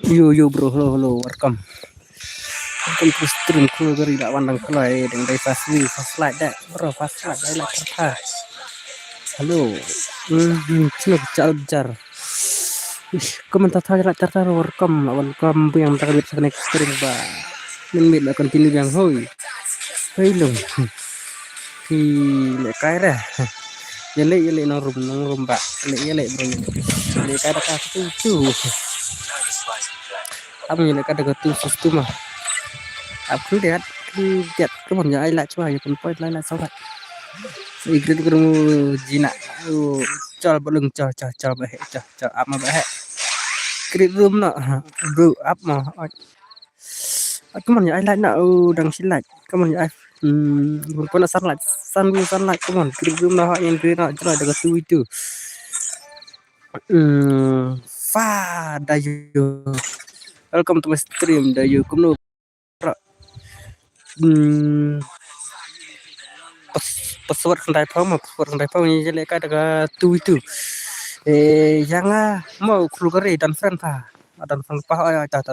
Yo bro, hello, welcome. Welcome to stream cool gari lawan nang kelai dengan dari fast like that, bro, fast like I like kertas. Halo, sini jar. Komentar tar welcome yang tak bisa connect stream ba. Min continue yang hoi. Hoi lum. Thì lại cái ra. Yele nang room ba. Yele bro. Yele cái da ka tu. Apa yele ka da tu sistem mah. Aku lihat kemana ai lại cho ai pun point lại sao vậy. Igrit kurung jina chal balung chal bahe chal up ma bahe krit room na bro up ma come on ya I like na dang silat come on ya bun pona sunlight come on krit room na yang krit na jela daga tu itu fa dayo welcome to my stream dayo kumno password kendai pau ni jele ka daga tu itu jangan mau krugeri dan friend pa dan friend pa ta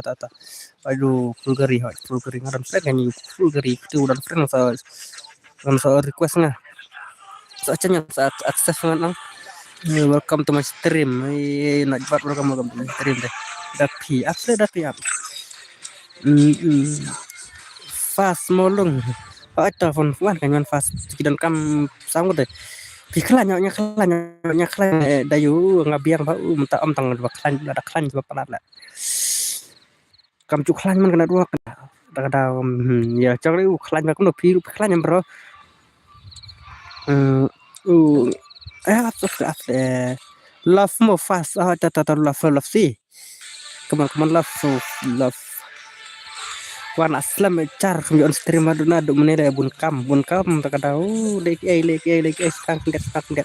aduh krugeri dan friend kan krugeri itu dan friend sa request nga sa chanya sa access nga welcome to my stream nak buat welcome to my stream deh dapi up fast molung telepon wan kan fast dan kam sang deh Pikirnya dayu ngabiang ba minta tang ada klan coba pelat lah. Kam cuk klan man kena dua kada ya cak lu klan ba kuno piru klan yang bro. Love mo fast love sih. Keman love wan aslam car kami on stream aduna do meneda bun kam tak ada lek sang det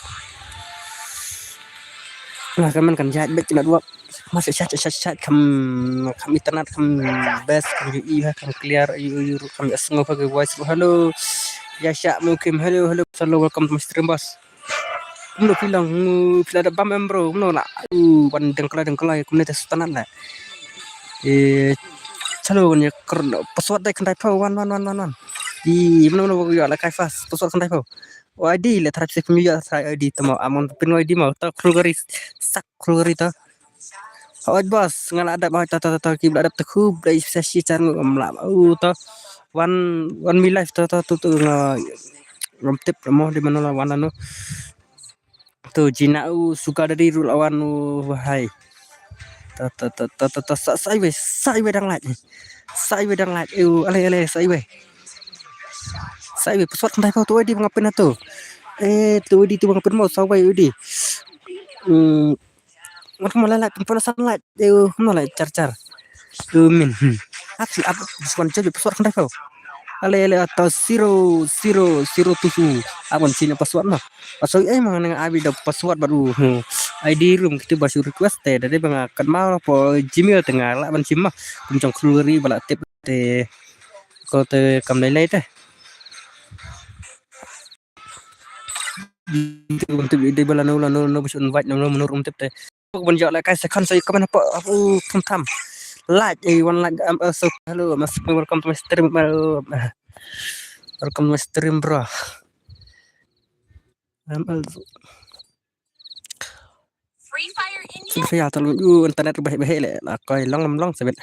nah kaman kan jahat bet cina dua masih chat kam internet kam best kam UI kam clear kam asngo pakai voice hello ya syak mungkin hello welcome to my stream boss no bilang ada bam bro no lah wan dengkala komunitas tanan lah Chalo nya password dai kan pau wan di mana ya la kai fast password kan pau ID le tarap se kumya sa ID tamo amon pin ID mau ta krugari sak krugari ta bos ngala ada ba ta ki ada ta khub dai sesi chan ngam ta one me life ta tu ngam tip mo di mana la wan anu tu jina suka dari rul awan hai sai we đang lại ale sai we password kan tahu tu di ngapain tu tu di tu ngapain mau sai we di malah pun sunlight malah car min apa bukan jadi password kan tahu ale atau 007 abon sini password mah pasal emang nang abi da password baru ID room kita basu request teh dari bang akan mau po Gmail tengah lah ban sim mah kuncang kruri bala tip teh ko teh kam lai teh untuk ide bala no bisa invite no menurut tip teh ban jak lai kai second saya kapan apa tam like one like so hello mas welcome to my stream welcome to my stream bro Free Fire terlalu internet baik le lah koi long sebet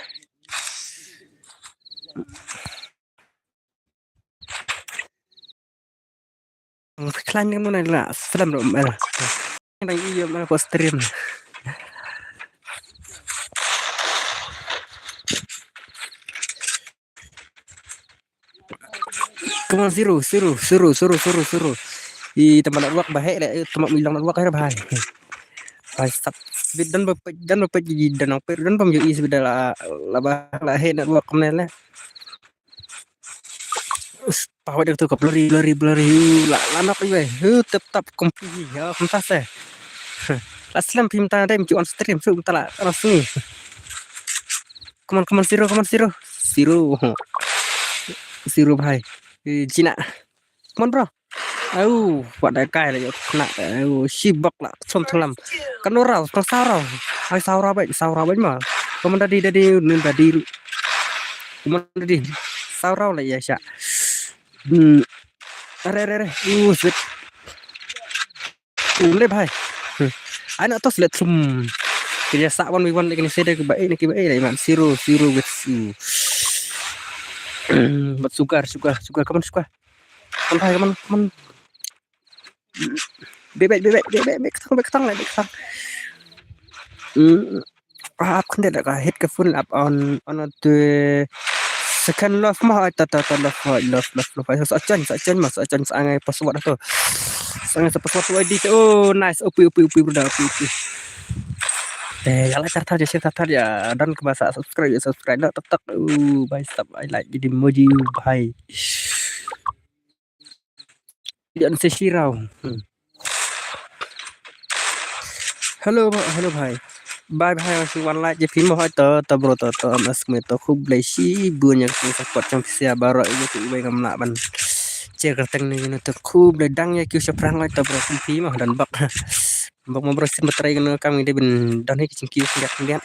klan yang mana lah film rom yang iya mana stream Come on, suruh. I teman nak buat baik lah, teman bilang nak buat kan bahai. Bahai stop. Dan bapak jadi dan apa dan pemjui sudah lah hei nak buat kemen lah. Power dia tu kau blurry lah nak iwe. Tetap kompi ya pentas eh. Last slam pim tanda dem on stream so tala langsung. Come on zero bahai. Cina. Come on bro. Buat đại cai là nặng ship bọc là xong thằng làm cái nó rào nó sao rào hay sao rào bệnh mà có mình đã đi nên là đi mình đã đi sao rào lại vậy chả đây sweet lên bài anh nó tốt là thùng cái xã one v one cái này sẽ đây cái bẫy này bạn zero with but sugar come on come on bebek ketang lại up kan dia dah hit ke full up on the second love mah ta love sa chan sangai password tu sangai password tu ID tu nice upi bro upi yalah tartar ya dan ke bahasa subscribe dah tetap by stop I like jadi emoji bye jangan sesirau hello bhai bye one like je phim hỏi tờ bro tờ mas me tờ khub lấy si buồn yang support trong xe baro itu tu ibai ngam nak ban che kerteng ni tu khub le dang ya kyu seprang lai tờ bro phim mah dan bak membersih materai kami dia ben dan hik cingki lihat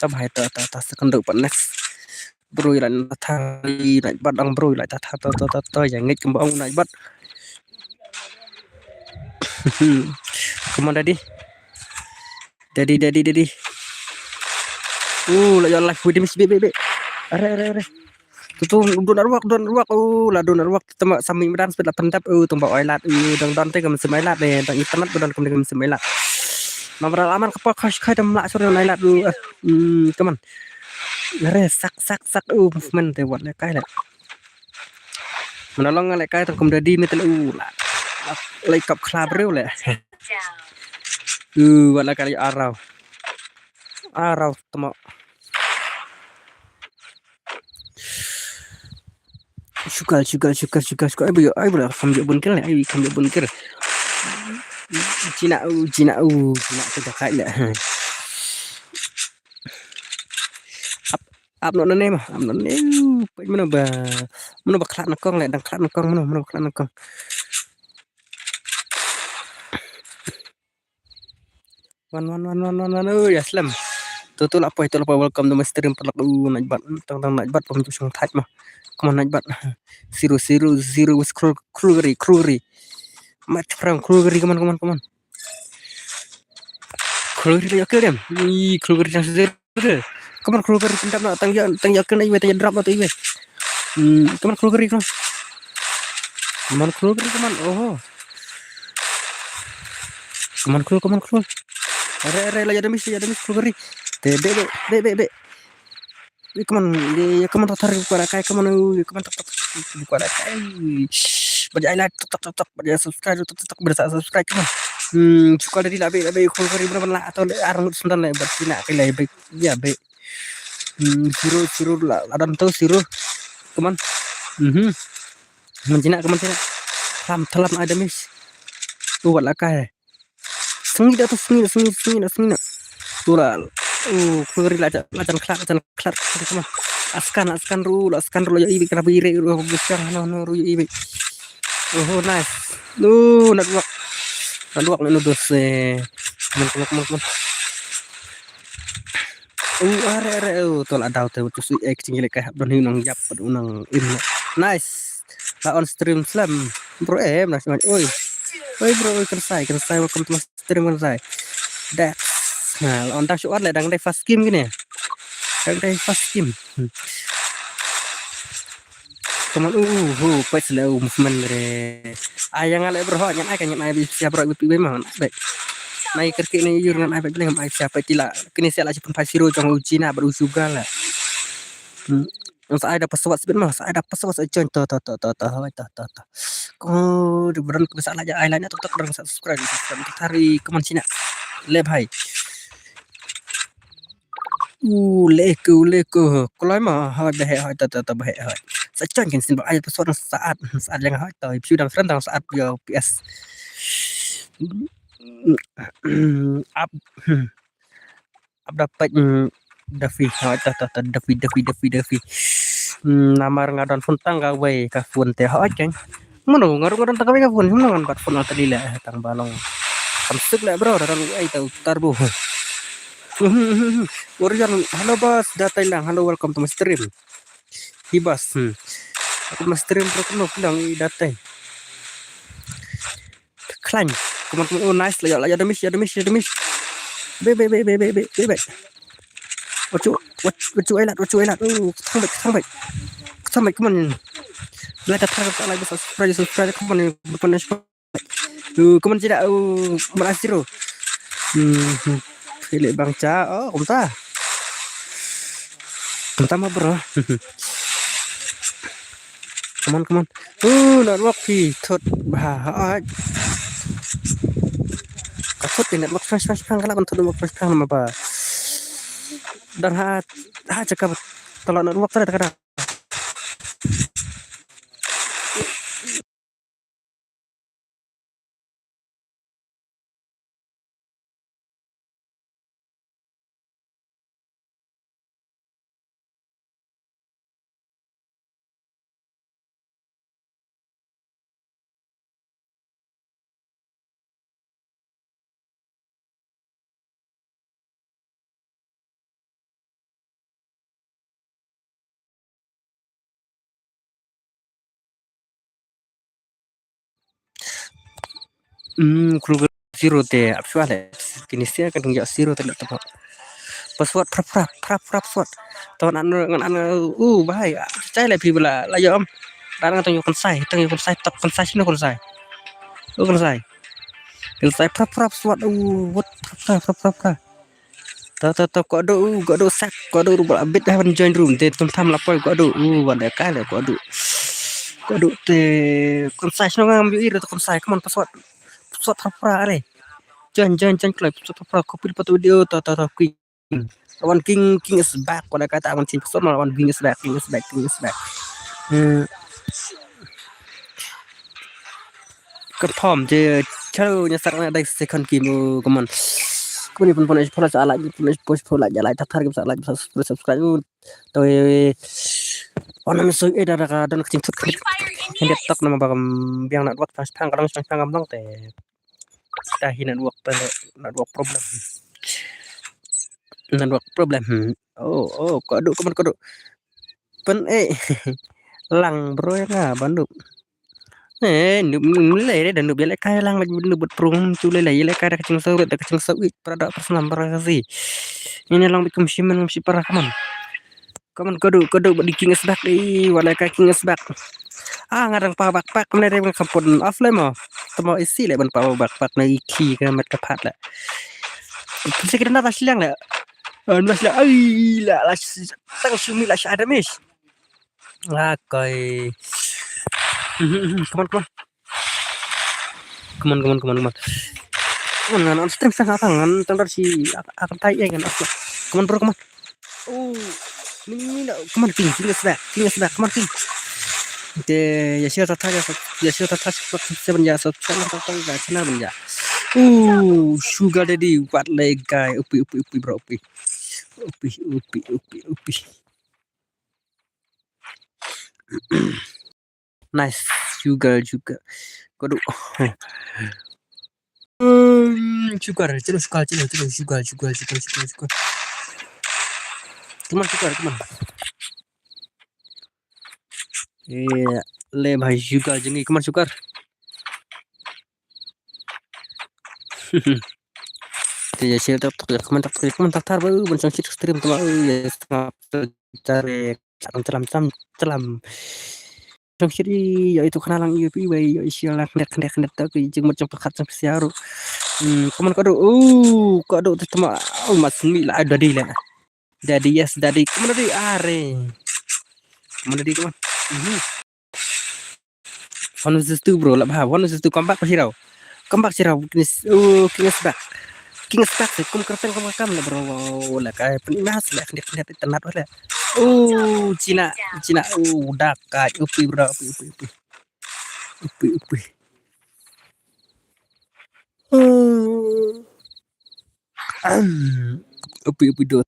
sab hai tờ second depan next bro lại thay lại bắt đăng bro lại tờ yang nghịch kembang lại bắt come on daddy lại cho live with Miss bebe are tu don ruak lah don ruak tama saming medan sepeda pendap tumba oilat don te kam semai lat ne tang internet don kam semai lat nomor aman ke podcast khai dam la sore nai lat come on are sak movement te wat le kai la menolong le kai tang kum dadi metel la lai kap klab reu le wat la kai arau tama suka ai boleh kamjak bunker Cina tu dah kai lah up no name mana ba klat nakong le dang klat nakong mana klat nakong one ya slam tu apa welcome to my stream pelak naik bat pemju sang thaj mah come on naik bat zero with crewery match from crewery come on crewery ya dem crewery yang zero come on crewery pendap nak tang yakin ai tang drop atau iwe come on crewery come on come on are la ada miss crewery be come on tarik kuara kai come on tak kuara kai baca like tak baca subscribe tak berasa subscribe come on suka dari labe crewery berapa lah atau arang sundan lah buat Cina kai lah baik ya baik zero lah ada tahu zero come on Cina telam ada miss buat lah kai sengi dah tural crewery lacan klar come on askan ru ya ibi kenapa ire ru besar no ru ibi nice nak luak no dos come on are tol adau te tu acting le kai don hinong yap unang in nice la on stream slam bro nas oi bro kersai welcome to stream kersai that on tak syuat le dang dai fast game gini dang dai fast game come on pas slow movement re ayang ale bro nyan ai kan nyan ai siap bro pi mah baik naik kerki ni yur ngan ai baik beleng ai siapa tila kini saya la 50 jong uji na baru juga lah Saya ada pesawat sebenarnya, saya ada pesawat saya join tuh. Oh, di beran kebiasaan aja islandnya tuh orang subscribe hari kemana sini le bhai leko kalau mah hai behe hai tata behe hai saya join kan sin aja pesawat saat yang hai tahu piu dan serentang saat dia PS up dapat Davi hai tata Davi namar ngadon funtang gawe ka fun teh hai kan mana ngaru tanggawe ka fun mana kan fun tadi lah tang balong kamsik lah bro orang ai tahu tarbo Warrior, halo bos, data lang, halo welcome to my stream. Hibas, aku mas stream terus bilang data. Klan, teman-teman, oh nice, lah, ada miss. Be. What you elat, sampai, come on. Lah tak lagi subscribe, come on, come on tidak, berhasil. Pilih Bang Ca, oh, kumta mah bro. Come on. Network thot bah. Thot network fresh phang kalau thot network fresh phang nama ba. Dan ha cakap kalau network tadi kadang. Keluar zero teh, apa sih? Kini sih kan tinggal zero tadi tempat. Password prap sword. Tahun bahaya. Cai lah pibla lah ya om. Darang tengok konsai top konsai sini konsai. Konsai. Konsai prap sword. What prap. Tahu kok do sak kok do rubah bit dah join room teh tham lapor kok do wanda kale kok do teh konsai sini ngambil itu konsai kaman password prap are. Join club prap copy foto video tahu quick. One king is back. Kalau kata one team personal, one king is back. Confirm je chalo nya sarana dai second game kaman. Kemudian pun pola salah post pola jalan tatar ke salah subscribe to ona miso eda ka dan kecing tut kan tok nama bagam biang nak buat pas pang kadang pang dong teh dah network problem. Network problem. Oh, kado pen lang bro ya nga Bandung. Nilai dan nubia lekay lang nubut prung culai lah lekay dah kecing sawit pada personal sih. Ini lang bikin simen si parah kaman kado di king is back di walai king is back. Ngarang pa backpack mana dia kampun offline mah. Temo isi le ban pa backpack na iki kan mat kapat lah. Bisa kita nafas silang lah. Nafas lah lah tang sumi lah ada mis. Kai. Come on. Kan stream sangat tangan tanggal si akan tai kan. Come on bro. Ini come on king is back. Come on king. Ya siapa sebenarnya channel benja. Sugar daddy buat leg guy upi bro upi. Nice juga. Kado. Sugar, terus sugar. Teman. Le bhai sugar jengi keman sugar. Dia share tak komen tak baru bencang stream tu ya cari celam trong shiri ya itu kenalang UP way ya isialah kena tak jeung macam pekat sampai siaru komen kado tema mas mi lah ada di lah. Daddy yes, daddy. Kemudian are. Mana dia kawan? One versus two bro, lah bah. One versus two comeback pasti raw. Comeback sih raw. King is back. King is back. Kum kerteng kam lah bro. Lah kayak penas lah. Dia tenat lah. Cina. Udah kayak upi bro. Upi. Upi dot.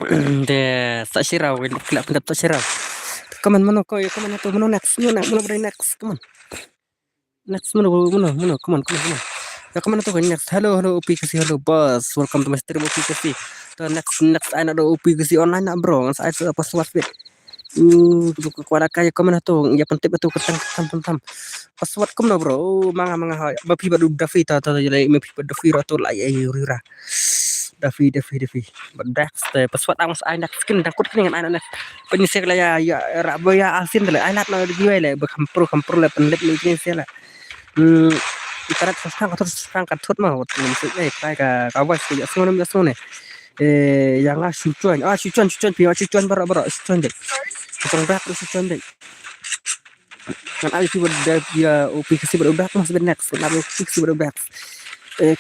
Deh, tak sirau. Kelak pendap tak sirau. Come on, mano, kau, come on, itu, mano next, mano beri next, come on. Next, mano, come on. Ya, come on, itu next. Hello, OP kasi, hello, boss. Welcome to my stream, OP kasi. The next, I know OP kasi online na bro. Ang saya apa swat bit. Kuara kaya come on itu. Ya penting betul ketam. Password come na bro. Mga mapi ba Dafi ta jadi mapi ba Dafi rato la ya rira. Dafi. Badak password ang sa anak skin takut dengan anak. Penyisir la ya rabo ya asin la anak na giwe la kampur la penlet ni sila. Ikarat sang katut mah maksudnya kayak kawas ya semua yang Sichuan Sichuan bara Sichuan deh. Orang berat Sichuan deh. Kan ada sih dia OP kasi berat mas next. Kenapa OP kasi berat.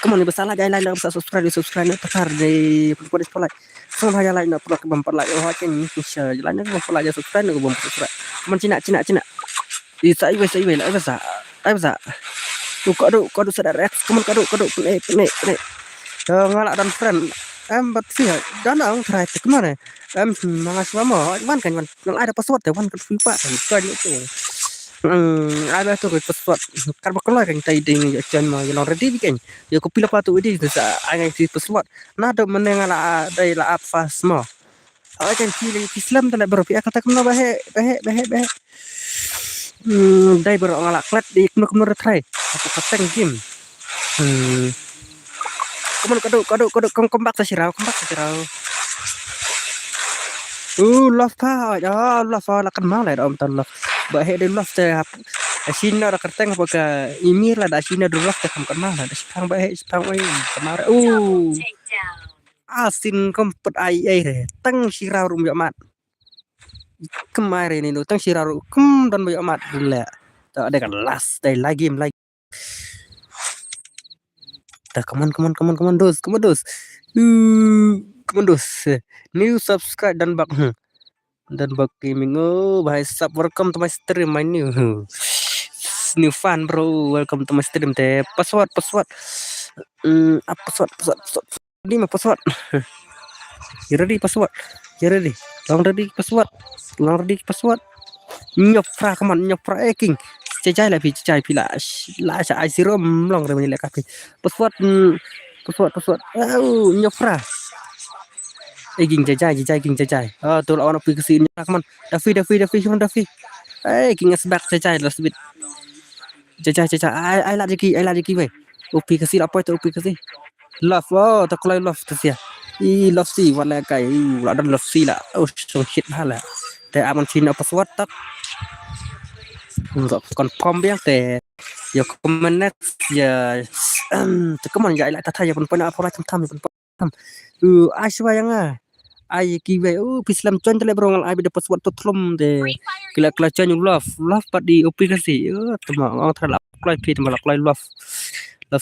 Come on bersalah jangan lain bisa subscribe tekar di podcast sekolah. Semua hanya lain nak perlu bumper like oh kan insya jalan nak bumper like subscribe nak bumper subscribe. Come Cina. Isa iwe lah bisa. Tu kado sadar X. Come on kado penek. Ngalak dan friend. Bat sih dan ang try kemana? Mga sama kan yang ada password ya kan FIFA kan itu. Ada tu password kan bakal kan tiding jan ma yang ready kan. Ya ko pila patu ini sa ang si password. Nado menengala dai la app fast mo. Kan pilih Islam tala bro kata kemana bahe. Dai bro ngalak klat di kemana try. Aku kateng game. Kado comeback sa sirau. Love pa. Love la kan malai om tan love. Bahe de love te China ra kerteng apa ka imi la da China do love te kan malai da sepang bahe sepang oi kamare. Asin kempet ai re. Teng sirau rum yo mat. Kemarin ini teng sirau dan yo mat gila. Tak ada kan last day lagi. Dah, come on dos. Come on dos. New subscribe dan bak gaming. Oh, bhai sub welcome to my stream my new fan bro. Welcome to my stream teh. Password. Password. Ini mah password. You ready password? Long ready password. Nyopra come on nyopra king. Cecai lah pila la sa zero long re menilai kafe password nyopra king cecai tu lawan api kesini kaman Dafi king is back cecai lah sebit cecai ai lagi we api kesini apa itu api kesini love tak kelai love tu sia love si wala kai ada love si lah so shit halaแต่อามันชินเอาpassword tak confirm biang teh ya komen next ya teman ya ila tata ya pun apa lah tam aswa yang ai kiwe pislam con tele bro ai beda password totlum de kila can love pat di aplikasi tema orang terla apply pi tema apply love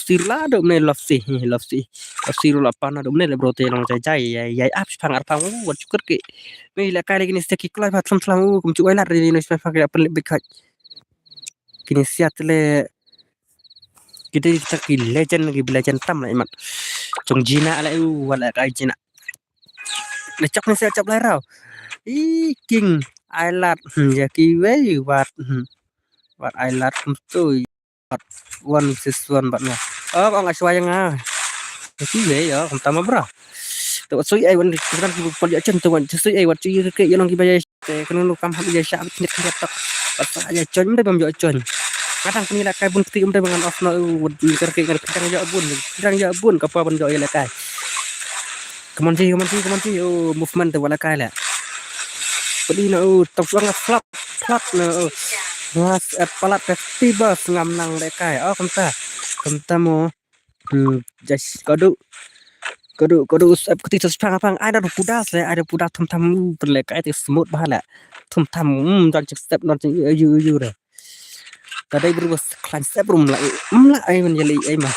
sirla do ne love sirla pana do ne bro te long jai ya apps pangar pang wat cukur ke me ila kai lagi ni stek klai pat slam kum cu ai lat ri ni spa ke pen lebih kini siat le kita legend tam lại mặt trồng Gina lại wala cái Gina le chọc ni siat chọc lại rau king ai lạt ya ki ve wat ai lạt kum tu wat one sis one bạn nè con nggak suai nga ki ve ya kum tam bro tu suy ai wan kan ki pon ya chen tu wan suy ai wat chi ke yo nang ki ba te kan lu kam ha ya sha knit knit tak wat ya chon de bam yo chon kadang kini la kai bun ti um de bangan off no wud ker ke kadang ya bun ka pa bun yo la kai come on ji movement de wala kai la pedi no top sang flop no ngas at palat tiba ngam nang le kai kom ta mo jas kodu sap keti sepang ada pudas le ada pudas tham le kai ti smooth ba la tham jang step non yu re kadai berubah klan step rum la ai men yali ai ma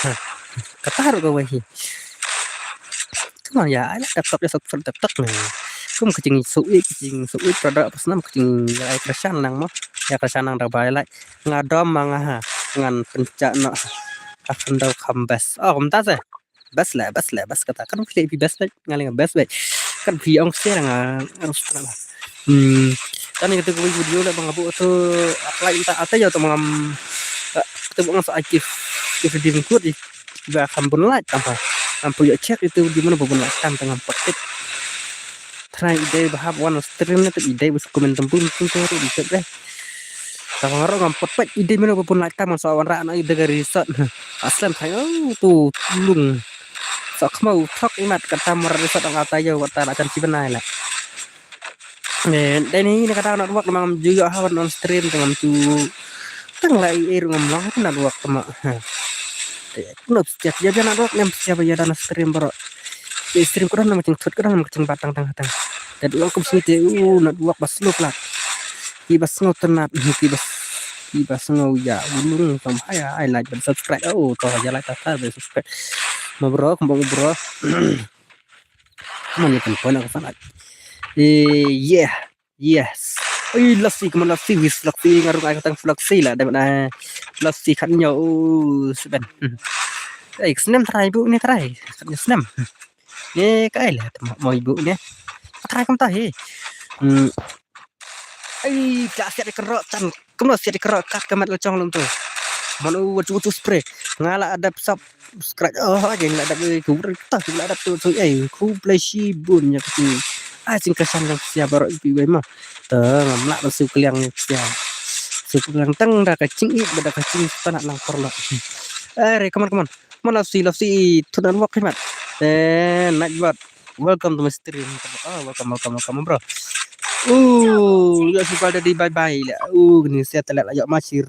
katar ko wahi cuma ya ala tetap ya tetap nih kum kecing suik produk apa senam kecing ai kersan nang mo ya kersan nang bai lai ngadom manga ngan pencak no akan dau kambas kom ta se bas kata kan pilih bas ngaling bas kan biong sih harus pernah tani kita video lah bang abu tu apply entah atau ya teman kita bukan aktif di lingkut di bahkan pun lah tanpa ampu ya cek itu di mana pun lah tentang petik try ide bahap one stream nanti ide bus komen tempun tu di cek deh kalau orang ngampet pet ide mana pun lah taman soal anak ide dari riset aslan saya tu tulung sok mau tok imat kata meriset orang kata ya kata akan cibenai lah đây này kata nak buat memang juga hawan on stream dengan tu tang lai ngomong nak buat sama kenapa setiap dia nak buat nem setiap dia dan stream bro stream kurang nama cing tut kurang nama cing batang tang dan uang kum sini nak buat bas lu plat ibas ngau tenat ibas ngau ya ulung sampai ya I like dan subscribe toh aja like tata subscribe mau bro kembang bro mana telepon aku sangat yes lasi ngarung ai katang lasi lah dapat lasi kan nyo seben senam try bu ni try senam ni kai lah mau ibu ni try kam tahi tak siap dikerok tan kemno siap dikerok kat kamat locong lum tu manu watu spray ngala ada subscribe aja ngala ada ku tak ngala ada tu ku play shibun nya tu sing kesan yang siapa baru ibu mah teng lak masuk keliang siapa sekeliang teng dah kacing dah kacing tanah lang perlu come on mana love si tunan walk hemat night buat welcome to my stream welcome bro ya suka ada di bye lah ini saya telat ayo masih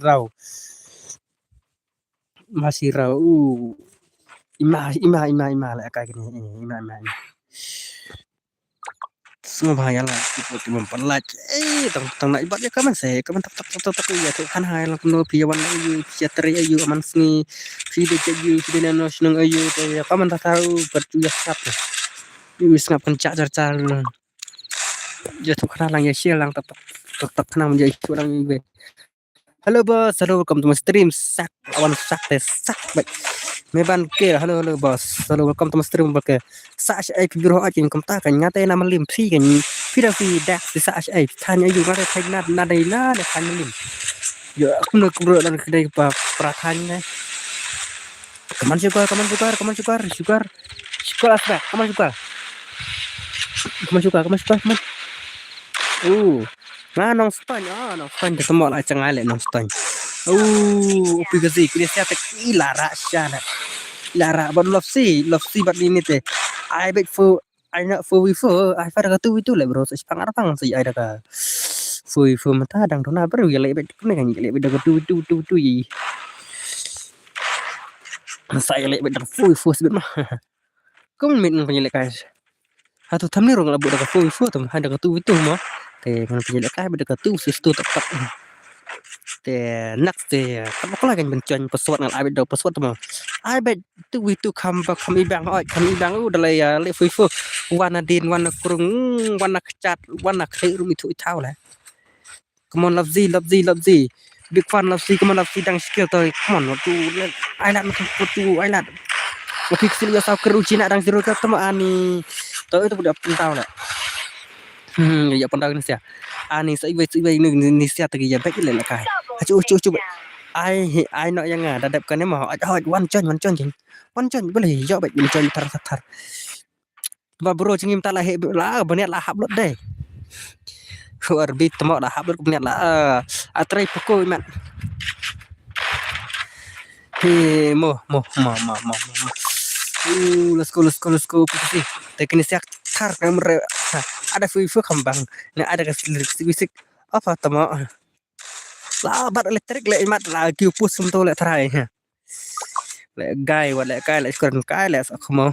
raw imah lah kayak gini imah semua bahaya lah tipe memperlat tang nak ibarat kaman saya kaman tak ya tu kan hai lah kuno piawan ayu piateri ayu aman sini video ayu video nasional ayu ya kaman tak tahu berjuya sap wis ngap pencak car ya tu kana lang ya share lang tetap tenang menjadi orang ibe halo bos welcome to my stream sak awan sak baik meban ke halo bos welcome to my stream ke sa ai biro aja kom ta kan ngate na malim phi kan phi dak sa ai tanyaอยู่ngate thai na dai na de kan lim ya aku nak bro dan kedai pratanya kaman juga asba kaman juga nong span de semua lah cengai le nong span upi gazi kini siapa lara but love see but ini teh I bet for I not for I pada katu itu lah bro sepang sih ada ka for mata dang dona baru ya lebih kena kan lebih dah tu yi saya lebih dah for sebab mah kau min punya lekas atau tamni rong labu dah for tu ada katu itu mah teh kan punya lekas dah katu sistu tetap teh nak teh kalau lagi bencon pesawat ngal abet do pesawat mah abet tu itu kam ibang udah lah ya le fu warna din warna kurung warna kecat warna khairum itu tahu lah come on love Z big fan love si come on love si dang skill to come on tu ai lat tu ai lat waktu kecil ya sao keru Cina dang zero ka tama ani to itu budak pentau lah ya pentau ni sia ani sai bai ni sia tagi ya baik le la kai cu ai nak yang dadap kan mah one chon jing one chon boleh yo baik one chon tar ba bro cingim tak lah la baniat lah hab lot deh luar bit temo lah hab lot baniat lah atrai pokok mat he mo let's go sih teknis yak tar kamera ada fufu kambang nah ada bisik apa temo lah bat elektrik le mat lagi pus untuk le trai le gai wa le kai le skon kai le sakmo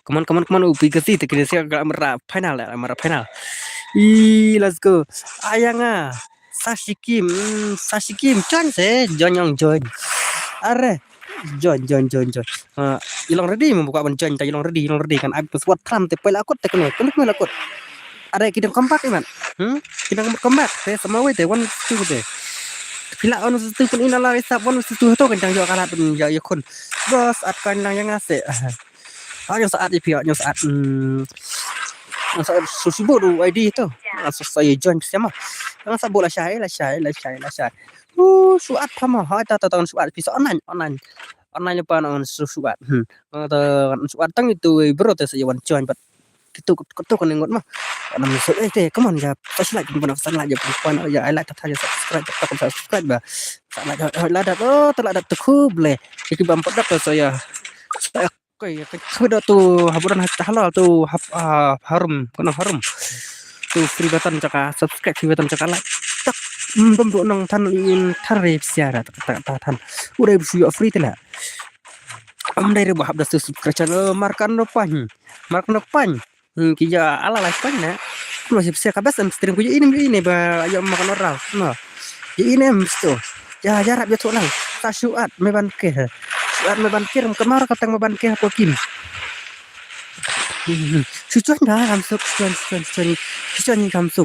Come on, upi kasi teknis yak kamera final let's go ayang Sashikim Chan se join are join ilang ready membuka join ilang ready kan aku buat tram te pela akut te kene lakut ada kita kompak iman kita kompak te sama we te one two te pila on situ pun inala isap on situ to kan jang kalah pun ya kon bos atkan nang yang ase yang saat yang saat susubu ID itu saya join sama yang saat bola syai suat sama ta suat bisa online apa on suat suat tang itu bro tes saya join but itu kan ngot mah nam so come on ya pas like pun pesan aja perempuan ya I like tanya subscribe ba like terladat tuh boleh iki bampot dapat saya Oke, sudah tuh haburan halal tuh harum tuh free button caka subscribe free button caka like tak bentuk nang tan in tarif siara tak tan udah bisa free tela dari bahab dah subscribe channel markan pan kija ala like pan na masih bisa kabas stream kuja ini ba ayo makan orang no ini mesti ya jarak betul lang tasuat meban ke suat meban kirim kemar katang meban ke apa kim sujuan dah kamsuk sujuan kamsuk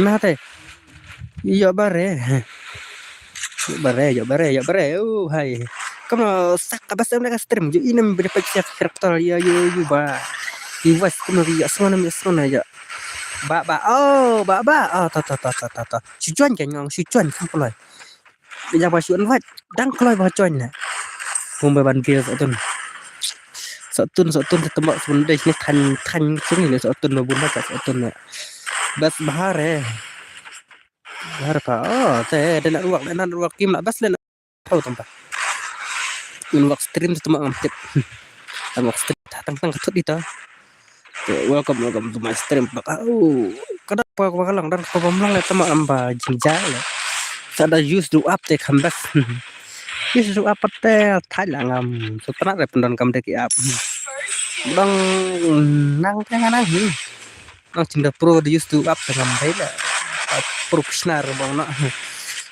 nah teh iya bare hai kamu sak kabas mereka stream ju ini berapa siap karakter ya ba iwas kamu ya semua aja ba ta sujuan kan sujuan kan pulai yang pasuan wat dang keloi bacoin na membeban dia satun tembak sebenarnya ini tan sini le satun babun baca satun bas bahar teh dan ruak kim lah bas len tahu tempat ruak stream tembak ngamtip ruak stream tang ketut kita welcome to my stream kenapa kalang dan pemlang le tembak amba jinjal ada use do up te comeback use do up te thái là ngam sebenarnya pendon kam deki up bang nang cinta pro di use do up dengan beda profesional bang nak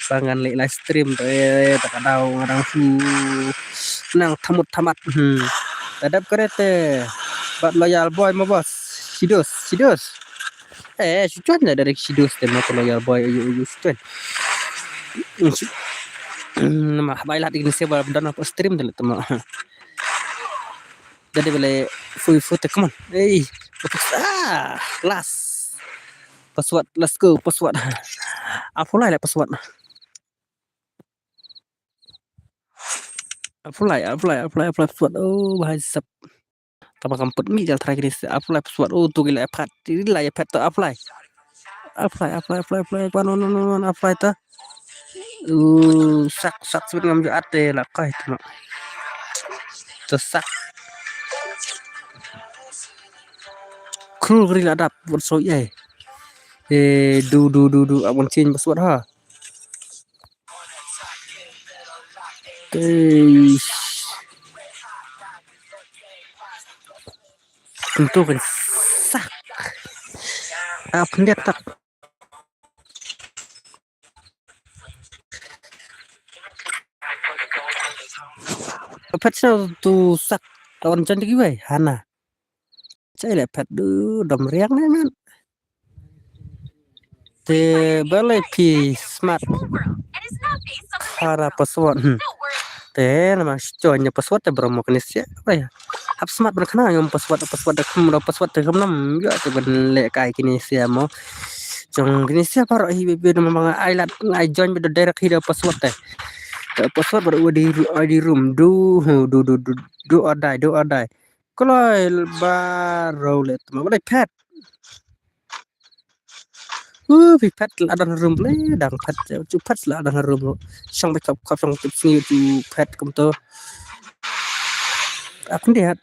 bangan live stream te tak ada ngarang su nang tamat tadap kerete buat loyal boy ma bos sidos sujuan dari sidos te ma loyal boy you nama baiklah di Indonesia dan apa stream dan teman jadi boleh full come on last password let's go password apply password password bahasa sep tambah kamput mi jalan terakhir ini apply password tuh gila iPad tuh apply tuh sak sudah ngambil ate lah kah itu tersak kru geri ladap buat soya du abang cin password ha tentu kan sak pendet tak apa tu sak lawan cantik gue Hana Chạy lại phạt đứa đầm riêng đấy man. Thì balai pi smart cara password. Thế là mà cho nhà password thì bro một cái gì vậy? Hap smart berkena yang password thì không nằm juga thì bên lệ cái kini siapa trong kini siapa orang hidup memang ai lat ai join pada direct hidup password teh password baru di room do adai kalau baru let mah boleh pet vì pet là đang room le đang pet chú pet là đang room xong bây giờ xong tiếp theo chú pet công tơ aku lihat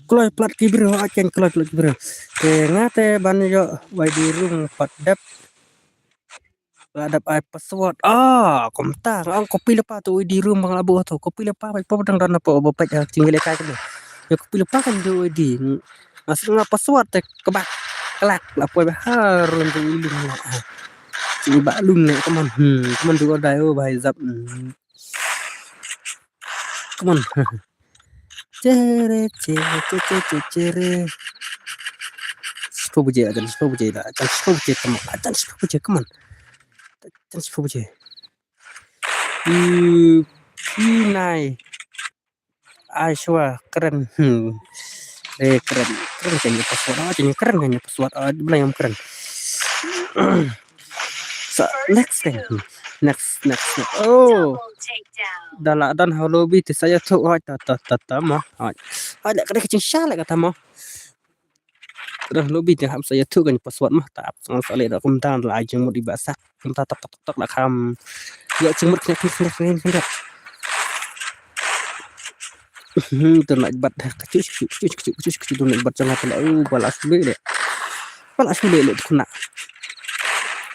Kloy plat kibro acan kloy plat kibro te ngate ban yo wai di room padap ladap ai password komta ang kopi lepa tu di room bang labu tu kopi lepa pai po dang dan apa bopek tinggal kai kan yo kopi lepa kan do di asal ngapa password te kebak kelak la poi harun tu lung la ci ba lung ne kaman kaman tu dai o bai zap kaman cere Spobuje adan spobuje da adan spobuje tamo adan spobuje kaman adan spobuje Pinai Aishwa keren keren keren kayaknya password aja keren kayaknya password bilang yang keren so, next thing next dan halo bi saya tuh mah ada kada kecing syala kata mah dah lobby yang ham saya tuh kan password mah tak sangat solid dah kumtan lah aja mau dibasak kumtan tok lah kam ya cemut kena tu nak bat kecil tu nak bat jangan terlalu balas beli le kena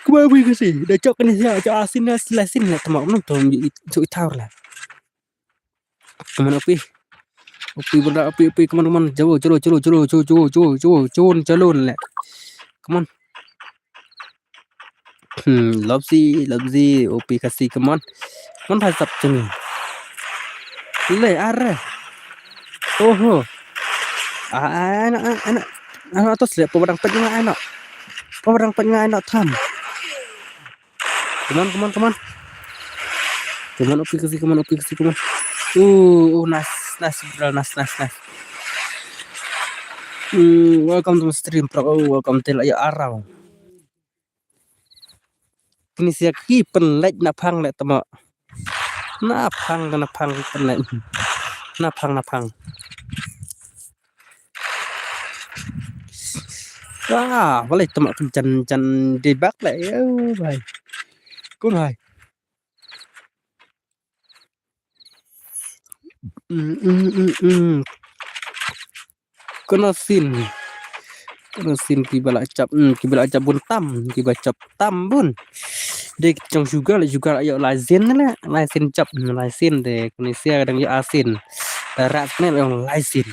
kembali ke sih dah cok ni ya cok asin selasin lah temak nonton itu tahu lah kemana api kemana jauh jalur lah come on lovesy opi kasih come on pasap ceng le arah oh anak atas lihat pemadang pengen anak tham come on opi kasih come on nice bro nice welcome to stream bro welcome to ya arau ini siaki penlek napang lek temo napang penlek napang boleh temo jan debak lek bài cú này Konosin kibala cap bun kibala cap tam bun dek trong juga ayo lazin cap lazin de Indonesia kadang yo asin rasnya yang lazin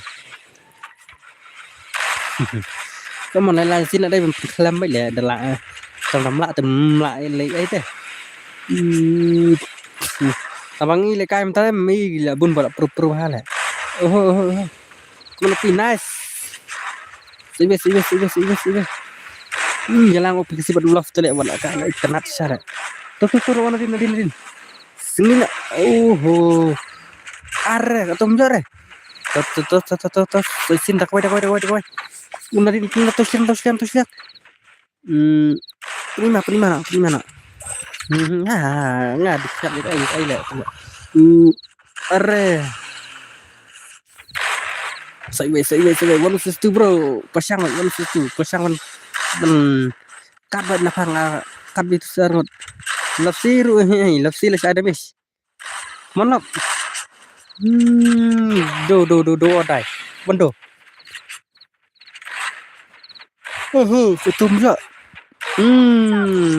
có một lazin ở đây mình làm mấy lẽ là trong làm lại lấy ấy thế abang ini lekai mentah mi la bun bala pro hala lebih nice sibes jalan opi kasi bad love tele wala ka na internet syara to wana din sini na are katom jare to sin tak wai una din to sian prima nggak dikat itu ai lah are saya one situ bro pasang man kat na phang kat itu sarot lapsi lah ada mis mana do adai bendo ketum je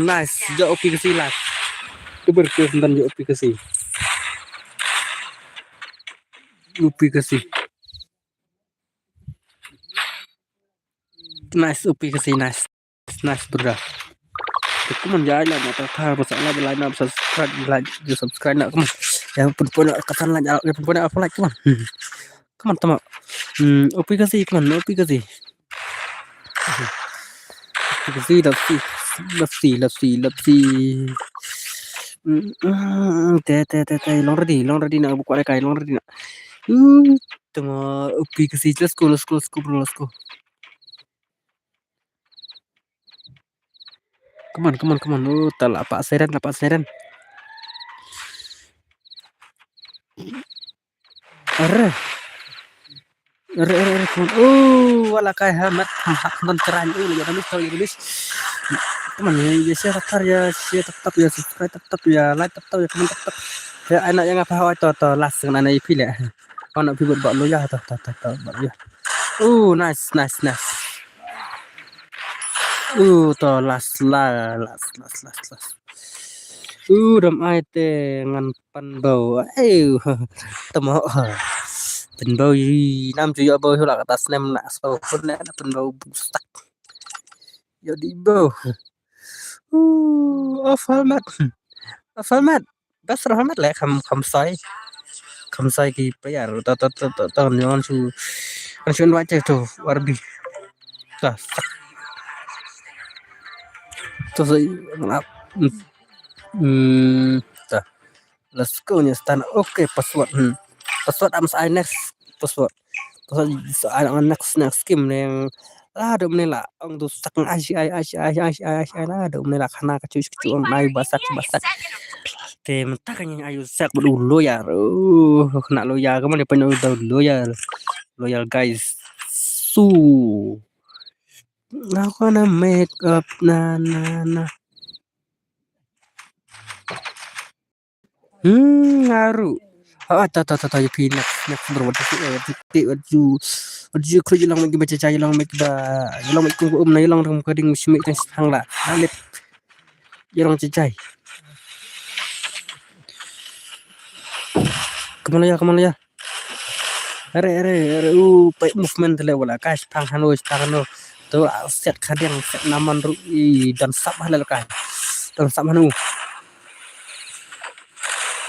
nice jo opi ke silat Berke tentang aplikasi. Aplikasi. Nice aplikasi nice. Nice bro. Come on jalan nak tak masalah lain nak subscribe nak come on. Yang pun kesan lah yang pun apa like come on. Come on teman. Aplikasi come on aplikasi. Aplikasi lapsi. Teh long ready nak buka kai long ready nak. Tengah aplikasi let's go bro let's go. Come on. Oh, tak lapak seren. Are. Come on. Oh, wala kai hamat non terang ya tulis. Come on ya share tetap ya subscribe tetap ya like tetap ya komen tetap. Ya anak yang apa hawai to langsung anak IP le. Anak buat lo ya to ya. Oh, nice. To last. Đam ai tê ngăn pan bầu. Tamo. Pan bầu nam chủ yếu bầu là atas nem nak so pun nak pan bầu bustak. Jadi bầu. Afalmat. Bas rahmat le kham sai ki payar ta nyon chu. Kan chun wa che to warbi. Ta. To sai ta. Let's go nya stand. Okay, password. Password am sai next password next game yang ada menela ang tu sak ai lah ada menela kana ka cuci ai basak te mentakanya ayu sak dulu ya kena loyal kamu dia penuh loyal guys now gonna make up na ngaruh ta ya pinak berbuat titik waju kru jelang magi baca cai jelang magi na jelang ram kading simik tang hang la alit jelang cai kemana ya are pai movement le wala kas tang hano tu set kadang set naman ru dan sap halal kai dan sap hanu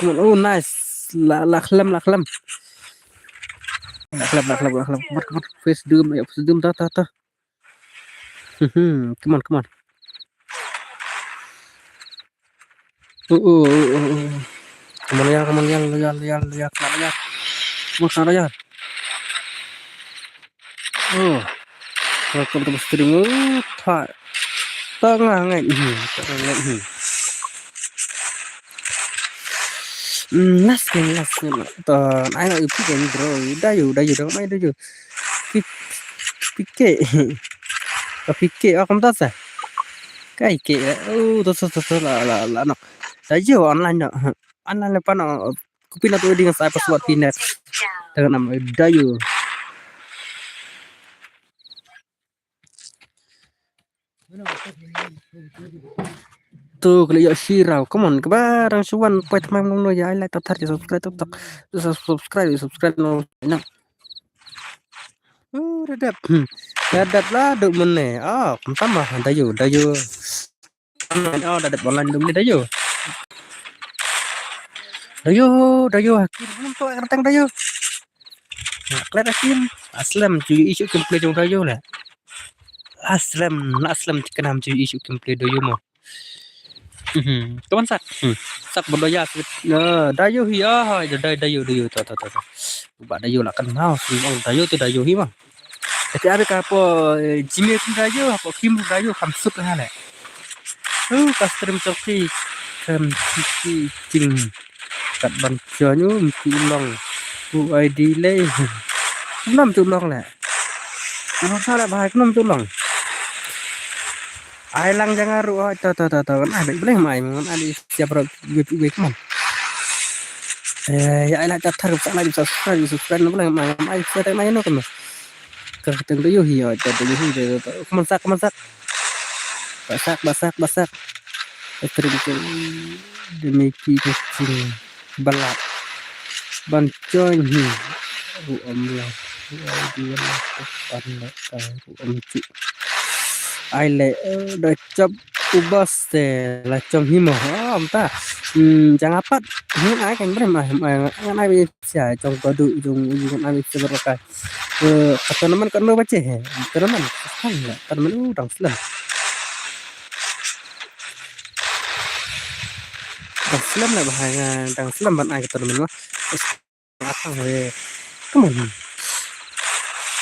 oh nice la khlam face dum ta come on come on yang loyal mana ya welcome to stream tengah ngai last game ton ai nak pick game bro dayu dong mai dayu pick kamu tahu sah kai ke to la nak dayu online lepas nak kupina tu dengan saya password pinet dengan nama dayu tuh kalau shirau come on kebarang suan poin teman ngono ya like tar subscribe no enak dadat lah duk mene sama dayu dadat online dum dayu hakim untuk tentang dayu klet hakim aslam cuy isu gameplay jong dayu lah aslam kenam cuy isu gameplay dayu mo kawan sak berdoya dayu hiya dayu to buat dayu lah kenal orang dayu tu dayu hi bang tapi ada apa jimmy dayu apa kim dayu kamsut lah le custom coki kan cing kat ban jonyo ulang UID le 6 tulong le ano salah bahaya 6 tulong ai lang jangan ruah to kan ada boleh main ada siap gue come on ya ai lah tar sana subscribe boleh main saya main no kan keteng tu hiyo to come on sak basak stream ke demikian kucing balap bancoin ru amlah dia lah pandai ru amci ai le da chap ubas te la chom himo ta jangan apa ini ai kan bre mah ngan ai sia trong ko du jung jung ai seberka kata teman kan lo baca he teman kan lah teman udang selam dang selam lah bahaya dang selam ban ai kata teman mah apa we kemana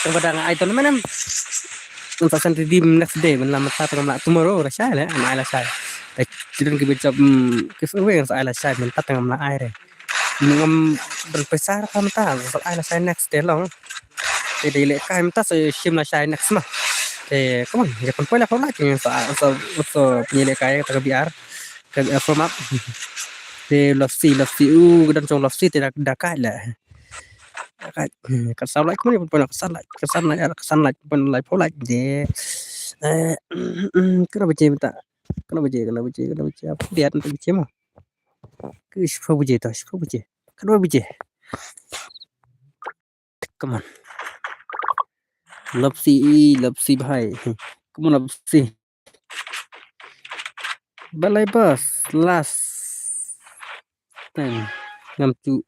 trong badang ai teman untuk santi di next day mình làm ta tengah tomorrow là sai lah ai là sai jadi kita bicara kesuwen ai là sai mình ta tengah ai re ngam berpesar kan ta ai là sai next day long thì lệ cái ta sẽ sim là sai next mà thì come on ya pun pula pula yang so punya cái ta biar ke format thì lofsi dan trong lofsi thì đã cái là cái sau lại cũng pun kesan lại pun lại pula je kenapa je minta kenapa je apa dia nanti je mah ke siapa je kenapa je come on lofsi bhai come on lofsi balai bas last time ngam chu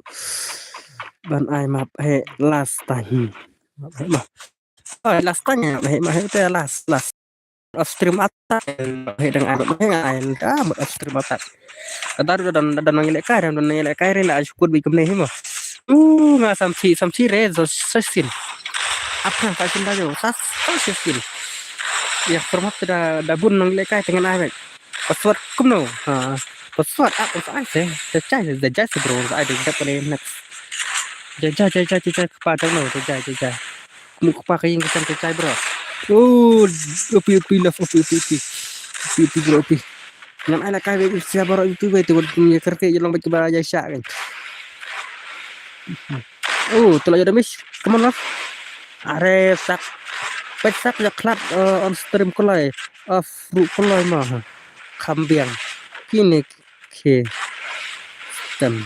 ban ai map he last time map last time he mah he last off stream attack he dengan ai off stream attack tadi dan nangilek kai re la syukur bi kemne himo nga samsi re zo sasin apa fasin dajo sasin ya format da bun nangilek kai dengan ai password kumno password apa sai se jai se bro ai de dapat next jai kepada no jai mu pakai yang kita jai bro opi love opi bro opi yang ala kai siapa bro itu itu punya kerja yang baca bahasa syak kan telah jadi miss come on love are sak pesak ya club on stream kolai off ru kolai mah kambiang kini ke tem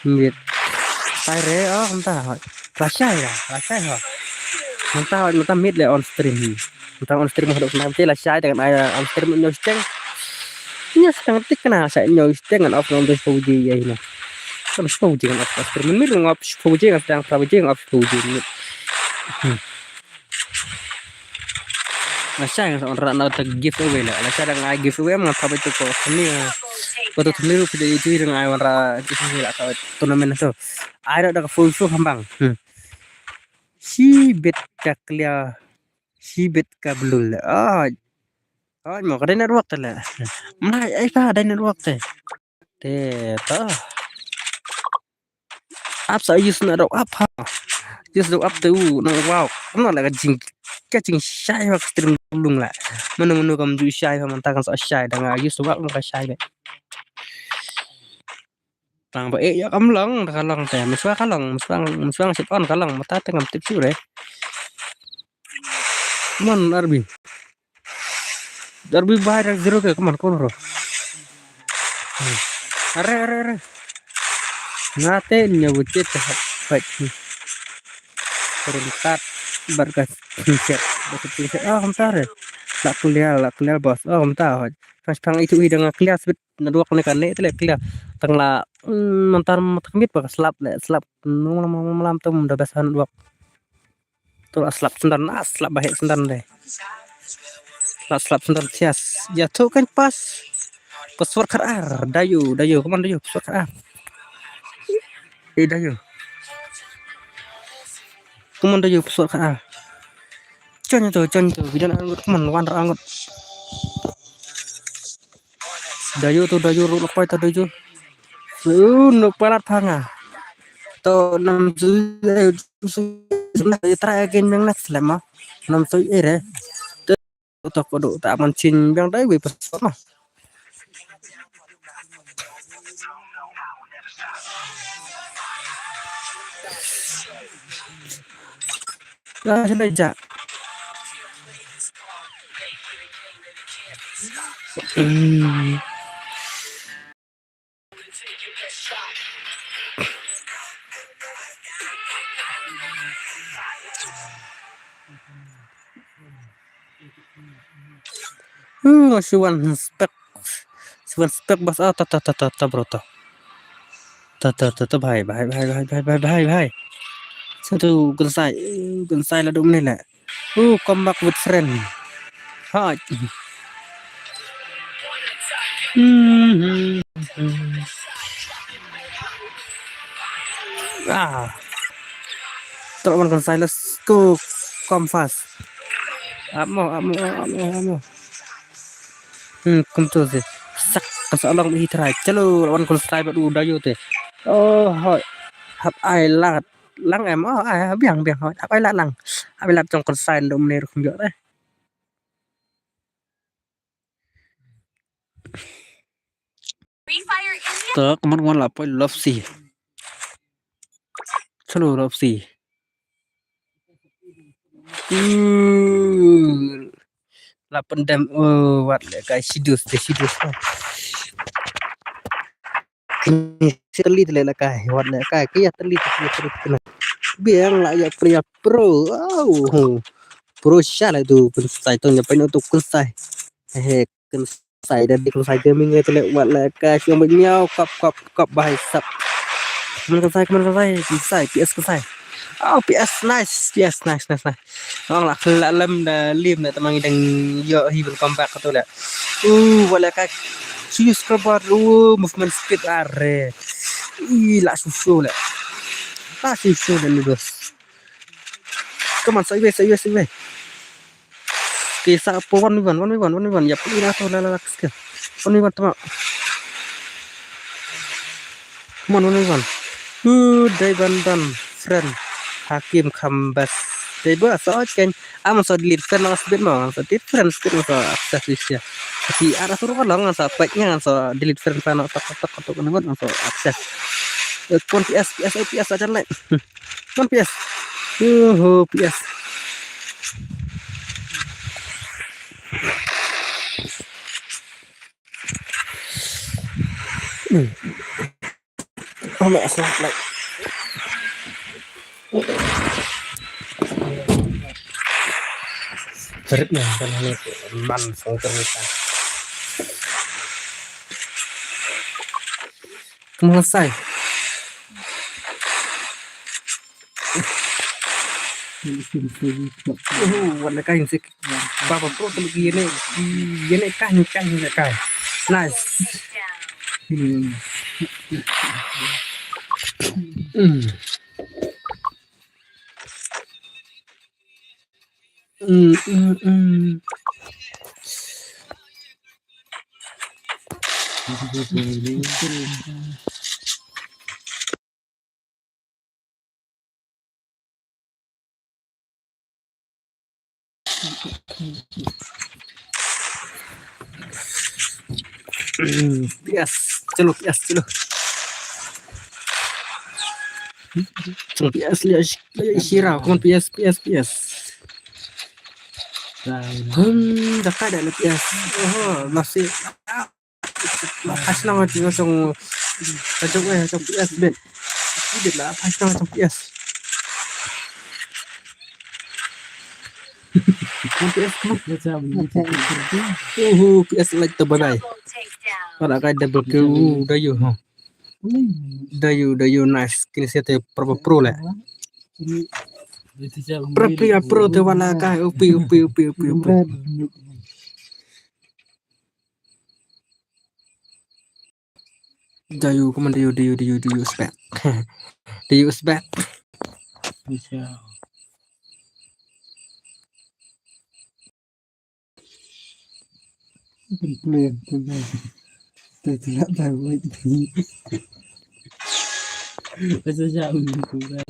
mit tai re entah rasa entah mit le on stream hadap nanti lah saya dengan ayah on stream nyosteng setengah tik kena saya nyosteng dengan off nonton puji ya ini kan puji kan off stream mit ngop puji kan sedang puji ngop puji mit saya yang orang nak giveaway lah saya dengan giveaway mengapa itu kok ini betul niru video itu dengan ayah orang giveaway lah atau turnamen itu ada full hambang si bet kablul mau ada network lah mana ada network teh ta app saya use na app tu nang wow nó là cái chỉnh sai hoặc stream lung lại menu cầm du sai hoặc ta kan so sai đang use app nó sai vậy tang ba ya kamlang teh muswa kalang sit on kalang mata tengam tip su re mon darbi bahar zero ke kaman kono ro are nate nyabucet hat peruntat berkas t-shirt bentar la kuliah bos bentar pas pang itu dengan kuliah sebut nadok ne kan itu le kuliah tengla mentar matkamit bak slap malam tum udah basan dua tu slap sendan slap bahek sendan deh slap sendan cias jatuh kan pas password karar dayu kaman dayu password karar dayu kaman dayu password karar con tu bidan anggut kaman wan anggut dayu ru lepai tu dayu nuk palat phanga to nam su na try again yang next lama nam su ere to kodo tak mancing yang dai we pas mah sudah ja One spec bas ta bro ta bhai satu gensai la dum ni la come back with friend ha hmm ah teman gensai let's go come fast amo come to the sak kasalong hitrai chalo lawan gensai badu dayo te oh hoi hab ai lat lang em ai biang biang hoi hab ai lat lang hab ai lat trong gensai dum ni rum yo deh tớ có món ngon là poi love xì chalo love xì là pendam wat le kai sidus ni telit le la kai wat le kai kia telit kena biang la ya pria pro pro shala tu sai to nya pai no tu kun sai he kun sai dan di kun sai gaming le le wat le kai siang bai miao kap bai sap kun sai PS kun sai oh PS nice ngon la lam da lim na tamang dang yo hi will come back to le wala kai use kabar movement speed are la susu le ni bos come on sai ve kisa po 1v1 ya puli na to la skill 1v1 tama come on 1v1 dai bandan friend hakim kambas dai ba so ken am so delete friend lang speed mo so delete friend speed mo so access ya tapi ada suruh kan lang so baiknya so delete friend pan tok to kan so access kon PS aja lain kon PS PS oh mẹ slap lại Trip na kan ni man sang ternyata. Selesai. Warna kain sih. Bapak pro tuh gini kain kain. Nice. PS चलो PS lihat Shira kon PS dekat ada PS masih pas nama juga trong trong PS bên biết là pas nama trong PS kon PS kon PS like terbanai pada kai double kill dayu nice kini saya pro lah pro te wala kai upi dayu come on dayu spec dayu spec Plan tôi tidak tahu itu. Masa jauh itu kan.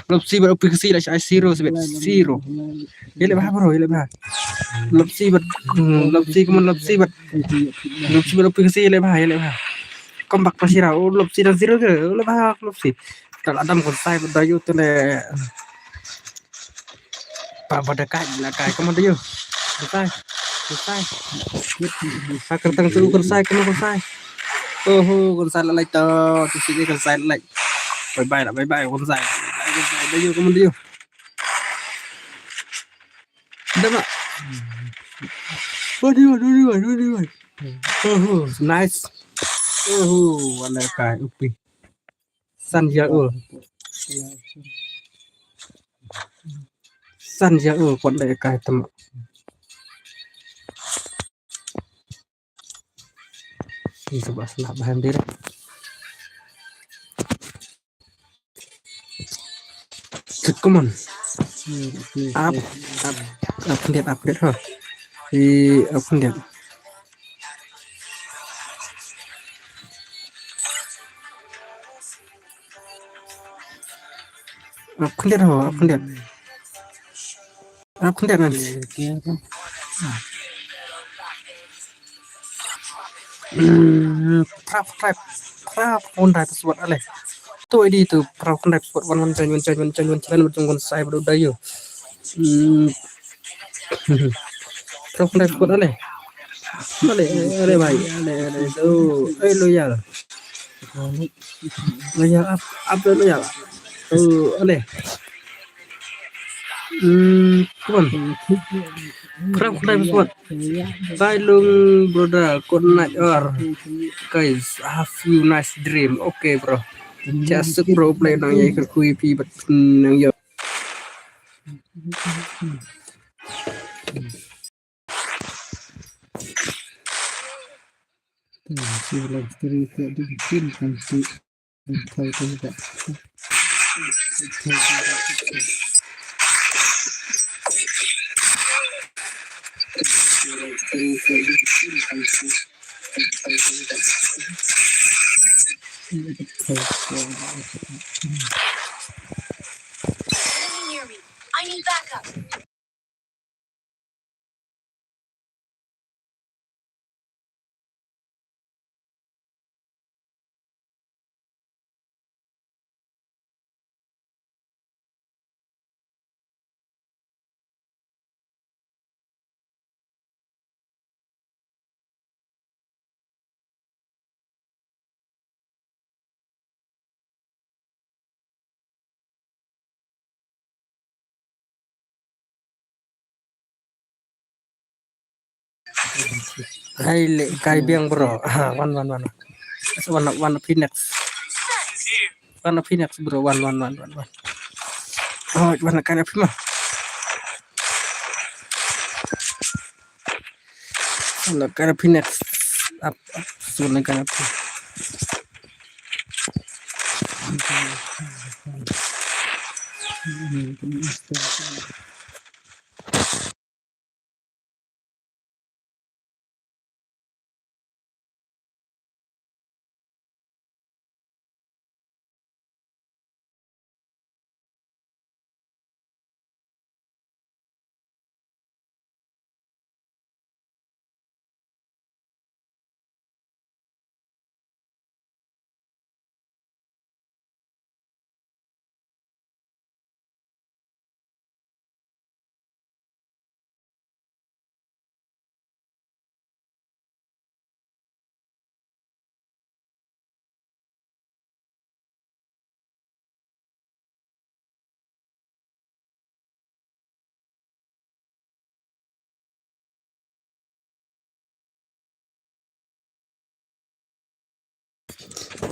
Lopsi ber upi kasi lah zero sebet zero. Ile bah bro, ile bah. Lopsi ber lopsi kemen lopsi ber lopsi ber upi kasi ile bah. Kompak pasira lopsi dan zero ke ile bah lopsi. Tal adam kon sai ber dayu tele. Pa pada kai kemen dayu. Selesai. Akan tang tu selesai kemen selesai. Oh, kon sai lại to, tu sini kon sai lại. Bye bye kon sai. Dayu kemen dayu. Ada mak. Waduh. Nice. Wala kai upi. San jauh. Wala kai tem. Ini coba selap bahan diri. Come on. Update ha. Update. Update nanti. Prap Honda tersebut aleh. Tu ini tu prap Honda tersebut wan macam saya berudah yo. Prap Honda tersebut aleh. Ale baik. Tu, loyal. Loyal up loyal. Ale. Come on. Prap Honda tersebut. Bailung brother, good night or guys, have you nice dream. Okay bro. Just bro play nang yai kui pi bat nang yo. Hear me. I need backup. Hai le kai biang bro. One. One Phoenix. One Phoenix bro. One. Oh, one kai apa mah? One kai Phoenix. Up. One kai apa?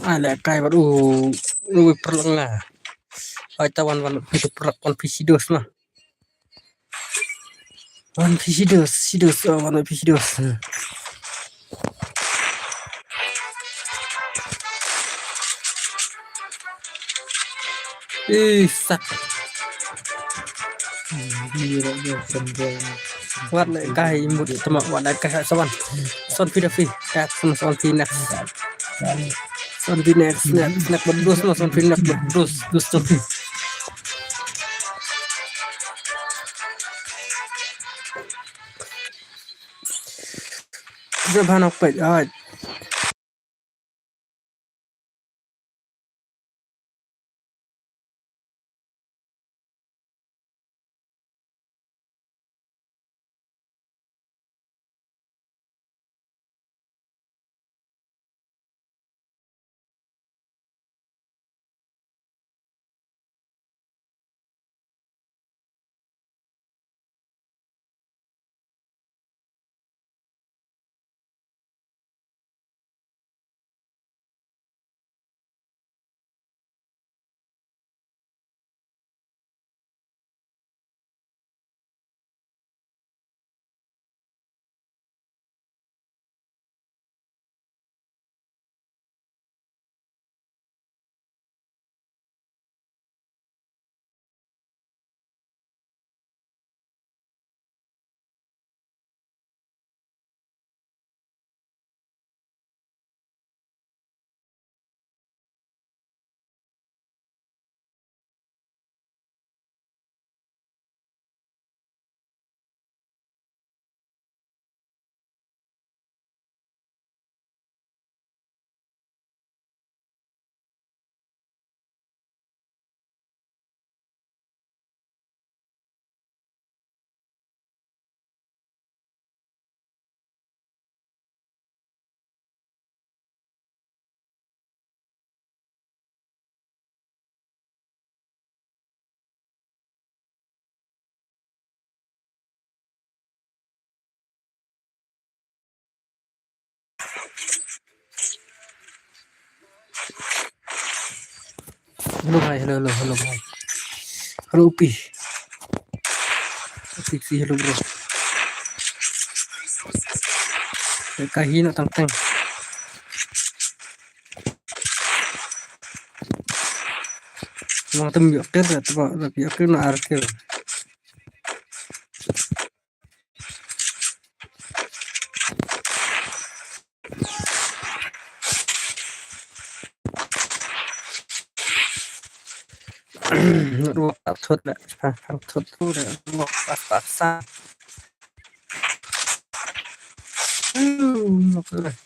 Ada kai baru lu perlengah. Kita one itu perak one PC dos mah. One PC dos, one PC dos. Sak. Wat lại kai một tầm wat lại kai sawan. Son Phi, kat son Phoenix. Son Phoenix, snack berdus no son Phoenix berdus. Udah bahan apa ya? Halo hai, halo hai. Halo Upi. Upi halo bro. Kahina tang. Emang tem yokir ya, tapi yokir na arkir. Ruak thut dah, thang thut tu dah, ruak pas-pasan. Apa dah?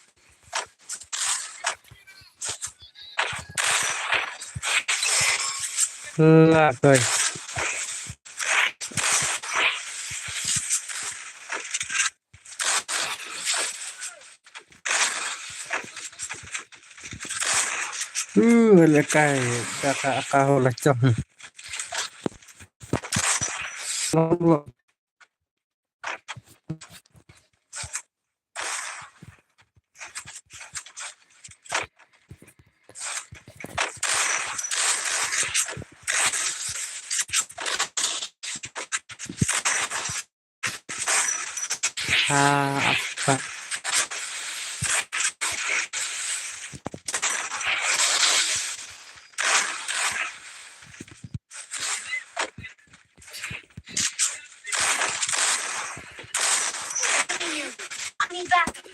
Lah, guys. Lekai kakak kau lah cong. Ruak. Apa? I need backup.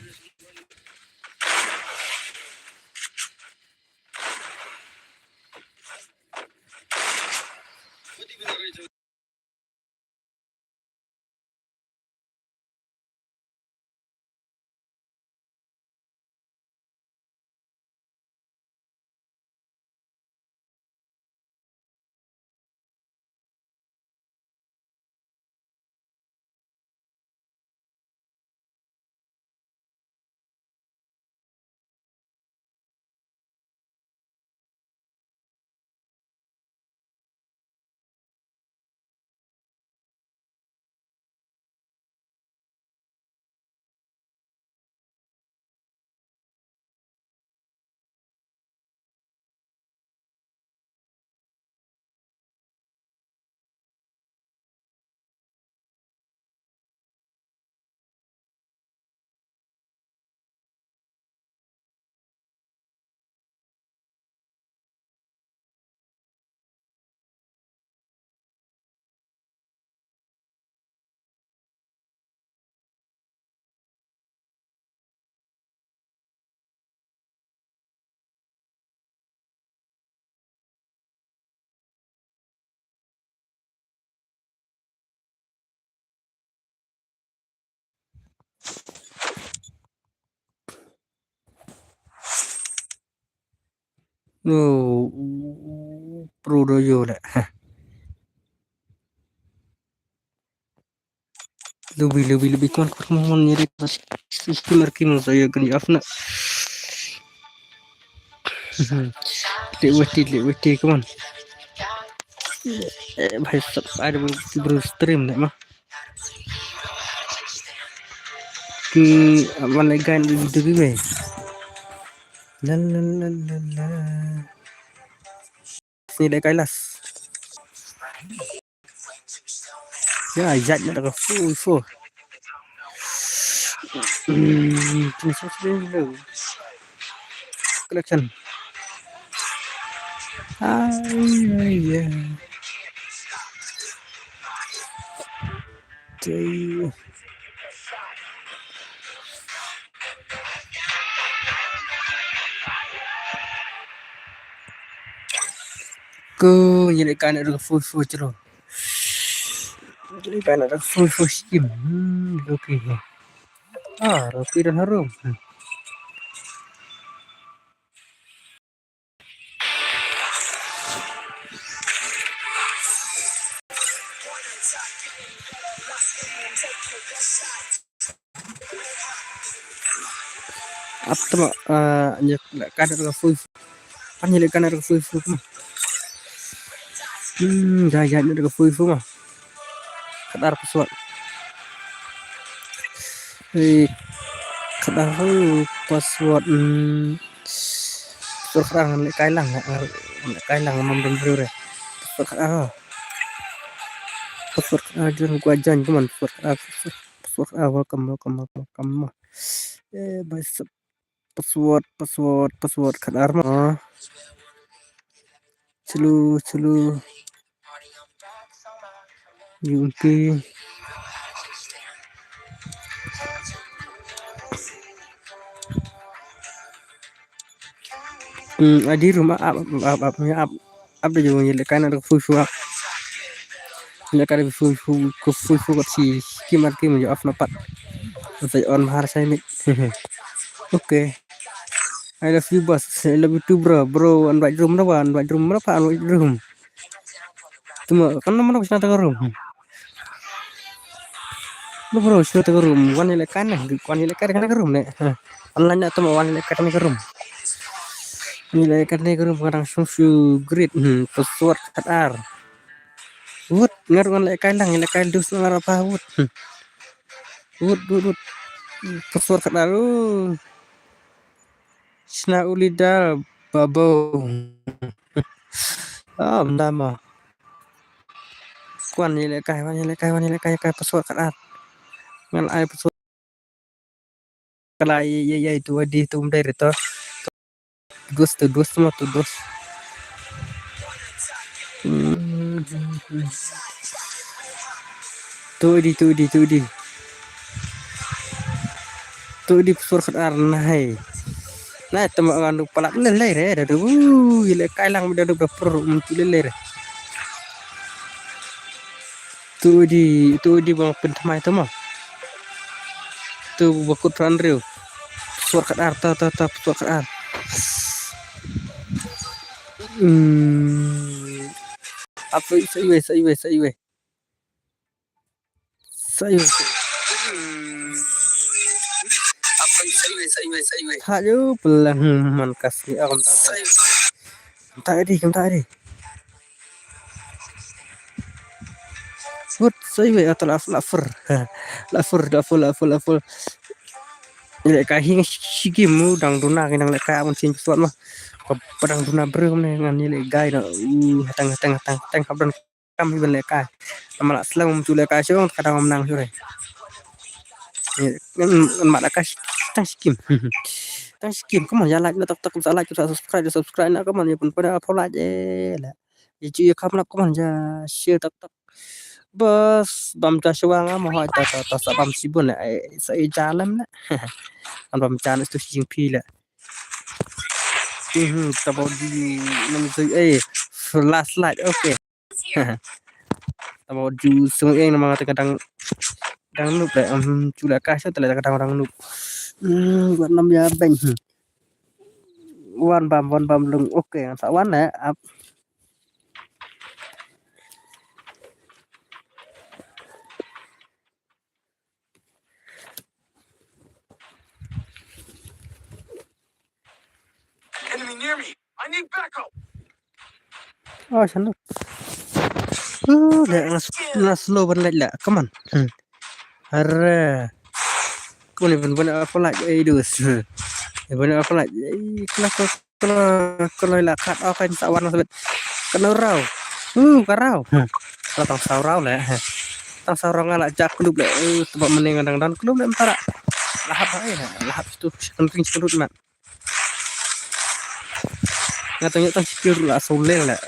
Oh, pro dojo dah. Lebih kan kurang nyari sistem arkim saya kan ya afna. Lewati kawan. भाई सब ada bro stream dah mah. Mana gan video ni. La la la la la. Sini dah kailas. Ya, jat dah full. Ini sini collection. Ay ya. Cai. Ko jadi kan ada full cero. Jadi kan ada full skim. Okey. Rocky dan harum. Apa tu kan ada full. Panjang kan ada full. Jaya ada full mah. Kadar pesawat. Kadar password sekarang nak kailang memang betul. Password jangan gua jangan cuman password welcome. Bahasa password kadar mah. Celu UMP di rumah up dah jangan nyelekan ada full nyelekan full si kimar jo off napat saya on har saya ni. Okay, I love you boss, I love you too bro invite room berapa invite room cuma kan mana bisa tengok room bro bisa tengok room wan nyelekan kan room ni online atau mau wan nyelekan ke room kadang susu grid password kadar wood ngaruh nyelekan dus ngarap apa wood password kadar Sna ulida babo benda mah kuan nyelekai password kadar ngal ai password kala ya itu di tu dari tu dos mah tu dos tu di password kadar nah tama nganu palak lelai re ada ile kailang udah pro muncul lelai tu di bang pentamai tu mah tu bakut randrio suar kadar ta suar kadar apa saya Hayo pelang man kasih akam tadi Good saya atau lafur ile kahing sigimu dang duna kinang le ka mun sin suat mah padang duna brem ne ngan ile gai na tang kabran kam hiben le ka amala selang mu le ka syong kadang menang sore ngan mak ka tang skim kamu ya like na tak like subscribe na kamu ya pun pada follow aja lah ya cuy kamu nak kamu ya share tak bas bam ta syawang mau ta sabam sibun saya jalan lah bam chan itu sing pi lah tabau di namanya flashlight okay tabau ju sung nama kadang nup lah cula kasih telah kadang orang nup buat nam ya beng one bam lung oke yang tak one up. Enemy near me. I need backup. Oh sana. Nak slow banget lah. Come on. Arre. Kau ni benar apa lagi? Dus. Benar apa lagi? Kalau lah cut off kan tak warna sebet. Kena rau. Karau. Kalau tang saurau lah. Tang saurau ngalak jak klub lah. Tempat menengah dan klub lah mentara. Lahap aja. Lahap itu penting sekali mat. Ngatanya tang skill lah soleng lah.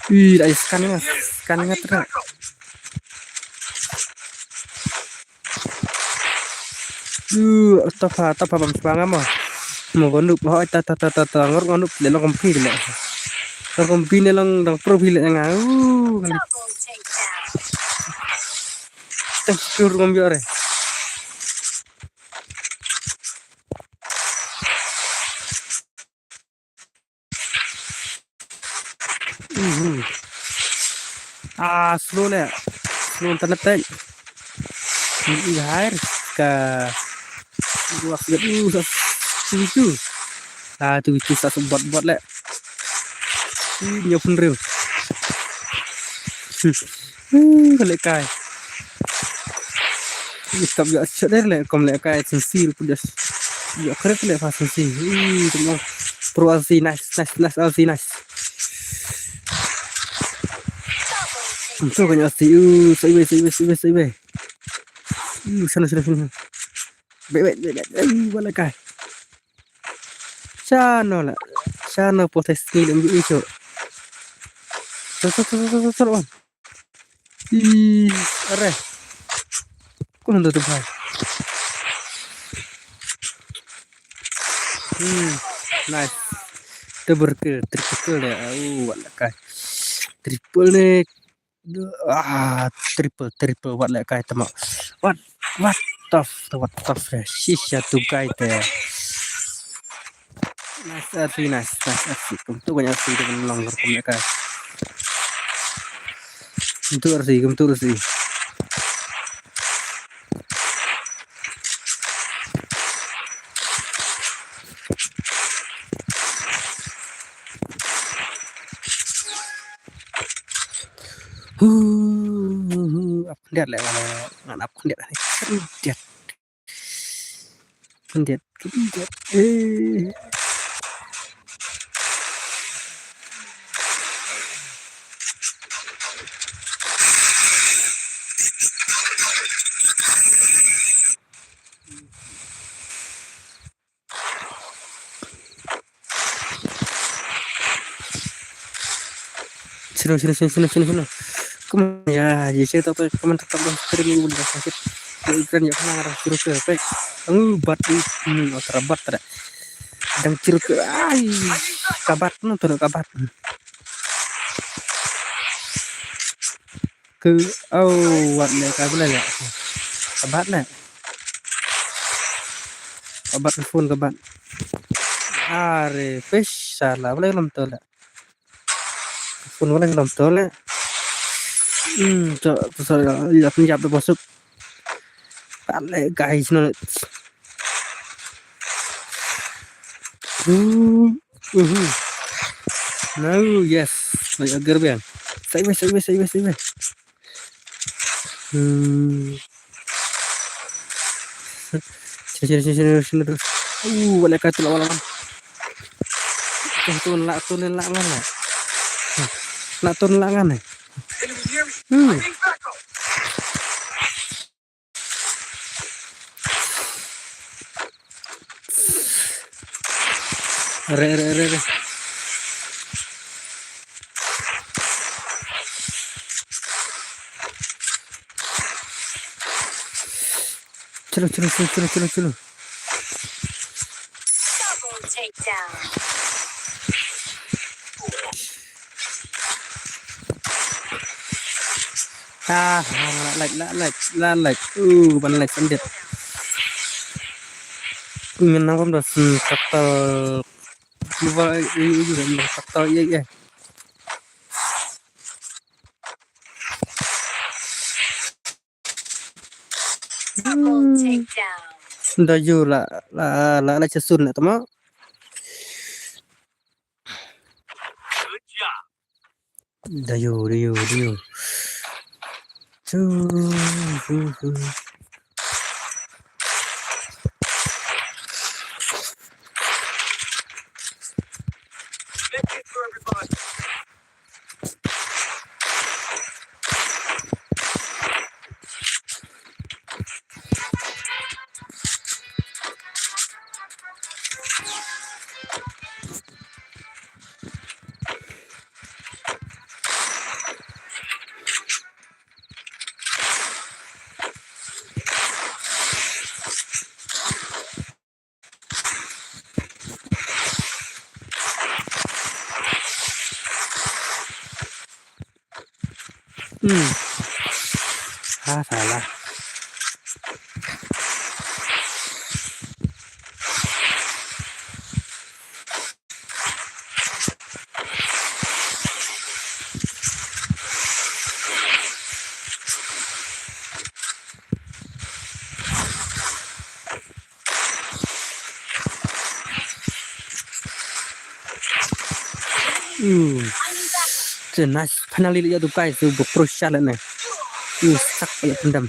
Dah scanning terus. Tapa bam sebangam ah. Mau gonduk bah ta ngor gonduk le long kompi le. Long kompi ne long dang profil le nga. Double takedown. Tang skill ngombe ore. Slow le. Slow internet teh. Ini air ke gua sudah itu. Tu sa bot le. Ini pun real. Kalau kai. Ini kap juga sedar le kom le kai sensil pun dah. Ya kerep le fa sensil. Tengok pro alsi nice. Alsi nice. Untuk kan alsi. Saibe. Sana. Baik. Wala kai. Sana potes ni ambil itu. Terus. Are. Kau nak tu bhai. Nice. Triple le. Wala kai. Triple ni. Triple wala kai tamak. What tough shisha tu kai te. Nice. Kumtu banyak sih dengan longer kumnya kai. Kumtu sih. Lihat lah mana ngap lihat ni. Lihat. Sini. Come ya, jadi saya tahu teman tetap streaming udah sakit. Ikan ya pernah ngarang ciru ke, pe. Bat ini terabat ada. Dan ciru ke, kabat tuh kabat. Ke, wat nih kabel ya. Kabat nih. Kabat phone kabat. Are, fish salah, boleh lam tu lah. Phone boleh lam tu lah. Saya penjap masuk. Ale guys no. No, yes. Baik agar biang. Saya. Sini. Terus. Boleh kata lawan. Turun langan lah. Nak turun langan ni. Enemy near me. I need backup. Re. Chalo. Double takedown. Like. Ban like sendiri. Ngenang dah kata keluar ini juga kata ya. Double takedown. Dah ju la cesun lah tama. Good job. Dah ju. Cu. Make it for everybody. Salah. Nice. Finally lihat tu guys, tu berproses lah ni. Sak kayak pendam.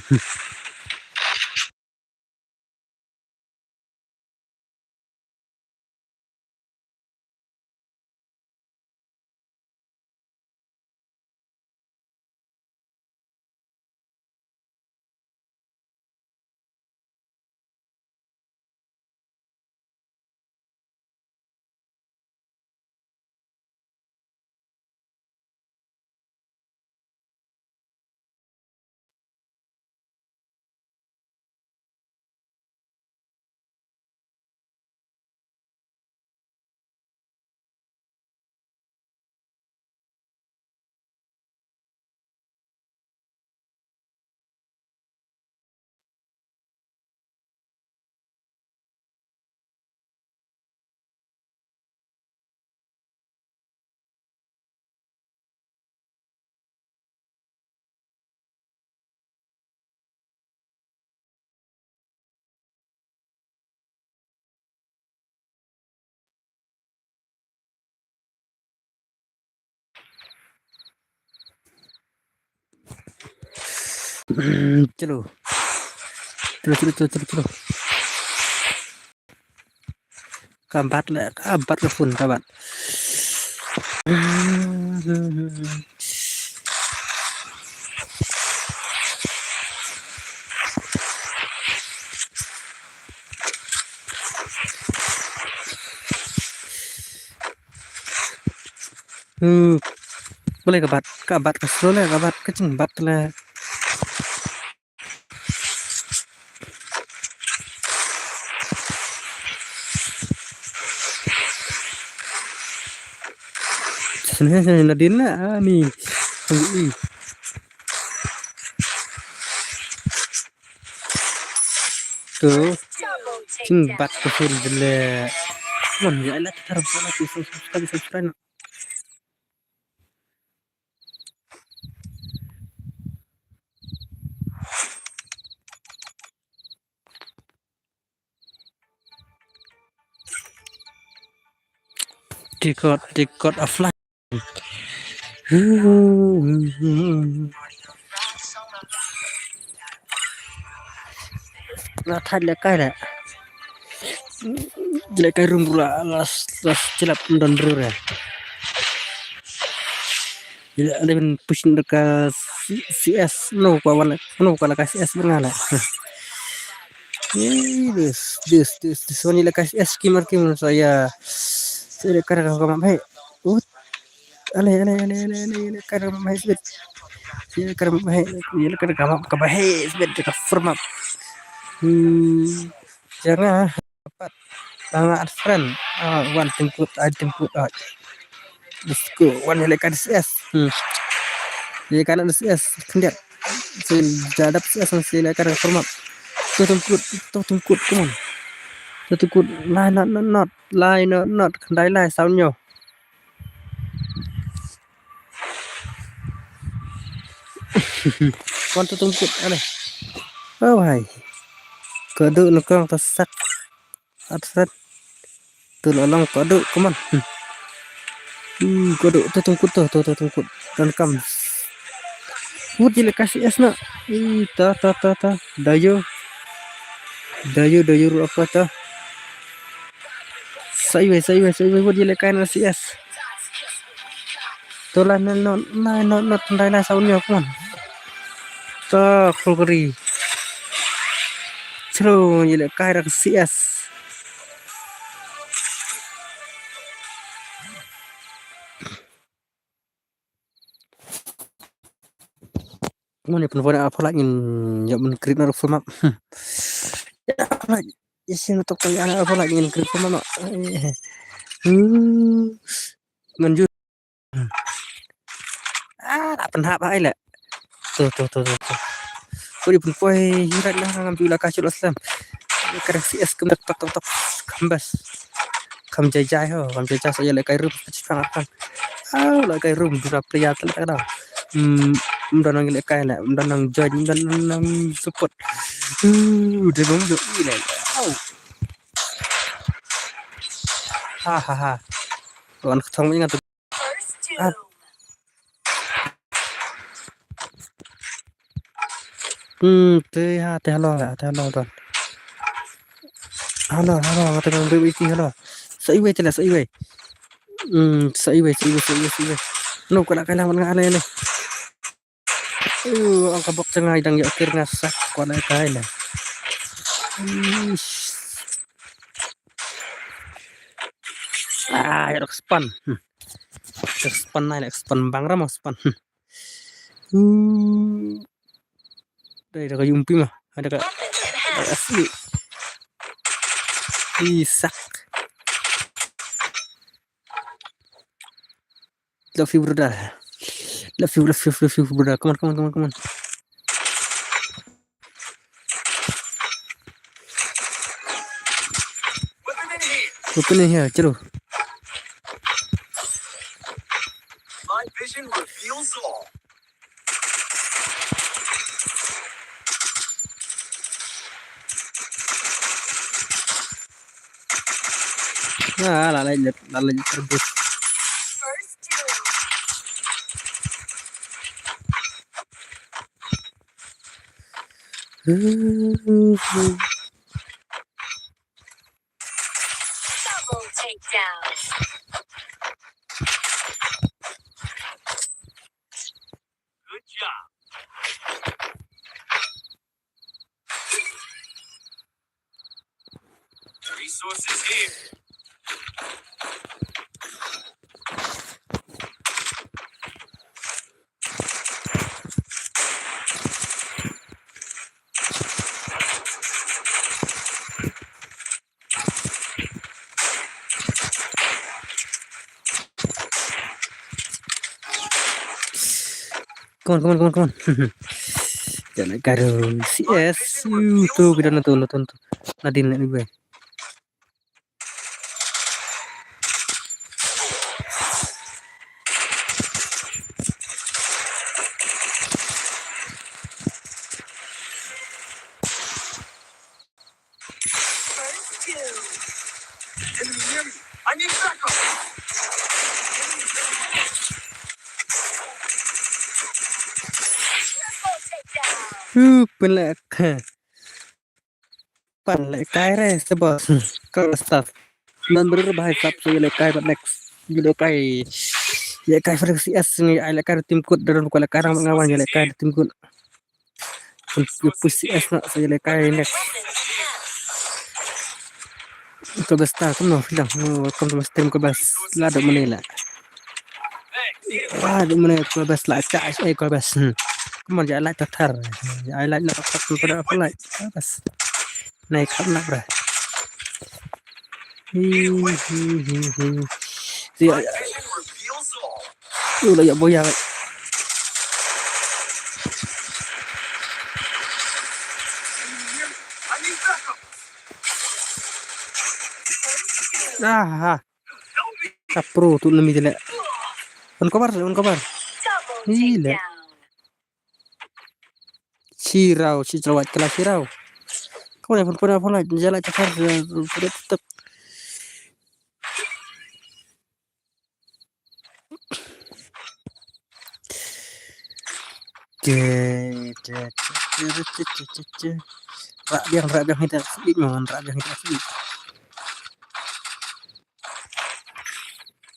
Chalo. Kabat lah pun kabat. Boleh kabat kesel lah, kabat kecembat lah. Sebenarnya Nadine lah ni. Tu Double cembat takedown. kesel jelek. Mon ya lah kita harus lagi subscribe. Tikot offline. Nah, tadi lekar dah. Lekar rumpula las celap dan berura. Jadi ada pun pusing dekat CS no kawan kasih CS bengala. This one lekas CS kimar saya lekar kawan baik. Ale lekar baik sebet. Lekar baik, lekar kawan baik sebet dekat format. Jangan dapat sangat friend. One temput, let's go. One lekar CS. Dia kan ada CS kendiat. Saya dapat CS saya lekar format. Tuh tungkut, come on. tôi cút lai nọt lai nọt đáy lai sao nhiều con tôi tung cút này ơ भाई cỡ đự nó con ta sắt sắt từ nó long cỡ đự come on cỡ đự tôi tung cút tôi tung cút dan cầm hút gì lại kasih es nak ta dayu apa ta sai về hút gì lại cái nó kasih es tôi là nó đây là sao nhiều come on ta khulgari chlo gì lại cái nó kasih es mana penelpon apa lagi ya menkrit naruh film up ya apa lagi isi untuk kaya apa lagi menkrit film up nganjur tak pernah apa ile tuh kau di penelpon hirat lah ngambil lah kacau aslam kadang si es kemek tok kambas kam jajai saya lại cái rum cipang akan lại cái rum dura pria tak ada nang lại cái này nang join nang support udah bang jo ile ha còn không những cái First doom. tê lo rồi halo mata kang dewi ki halo sai we sai we no kala kala man ngale ne ang kabok tengah dang ya kir ngasak kona kai na ya span span bang ramah span đây là cái yumpi mah ada kak asli isak love you brother come on Weapon in here. open in here chalo My vision reveals all. lại terbus First doom. Double takedown. Good job. Resources here. come on jangan karo CS tuh kita nonton Nadine ini gue First doom. Enemy near me. I need backup. Triple takedown. bên lại cái này sẽ bỏ các stuff nên bữa bài sắp sẽ lại cái bật next video cái ya cái phần CS này ai lại cái tim code dalam kalau cái orang ngawan ya lại cái tim code push CS nak saya lại cái next ke besta kamu bilang kamu ke stream ke bas lah ada mana lah ada mana ke bas lah cak ke bas kamu jangan like tatar ai like nak tatar pada apa like bas naik kan nak ber My vision reveals all. lah ya boya I need backup. Ah, Help me. kapro tu nami jele. On kabar. Double Gila. takedown. Sirau, si cerawat kelas sirau. Kau ni pun lah jalan cakar sudah tetap. Rak biang kita sedih mohon rak biang kita sedih.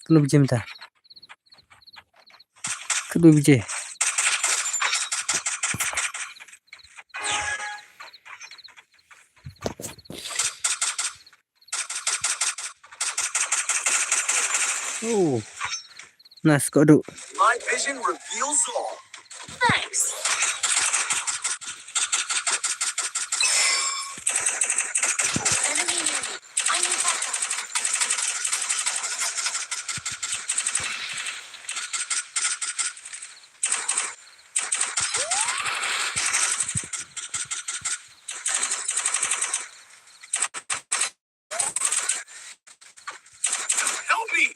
Kena biji minta. Kedua biji. Oh, nice kau duk. My vision reveals all. Thanks. Enemy near me. I need backup. Help me.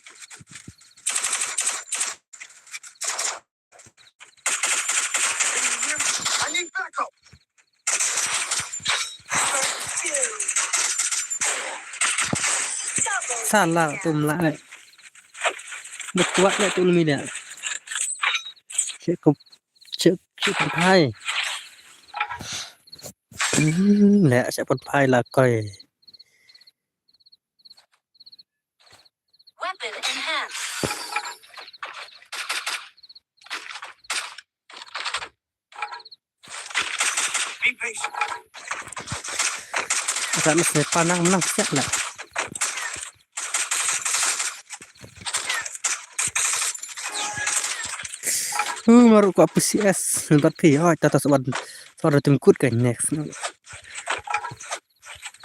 Enemy near me. I need backup. First two. Double Salah tu takedown. melak. Berkuat lah tu nami dia. Cik pai. Lẹ sẽ bật phai là coi. Weapon enhanced. Be patient. Ra nó sẽ panang menang siap lah. Maru ko apa CS empat P. Oh, tata sobat. Sobat tim kut kan next.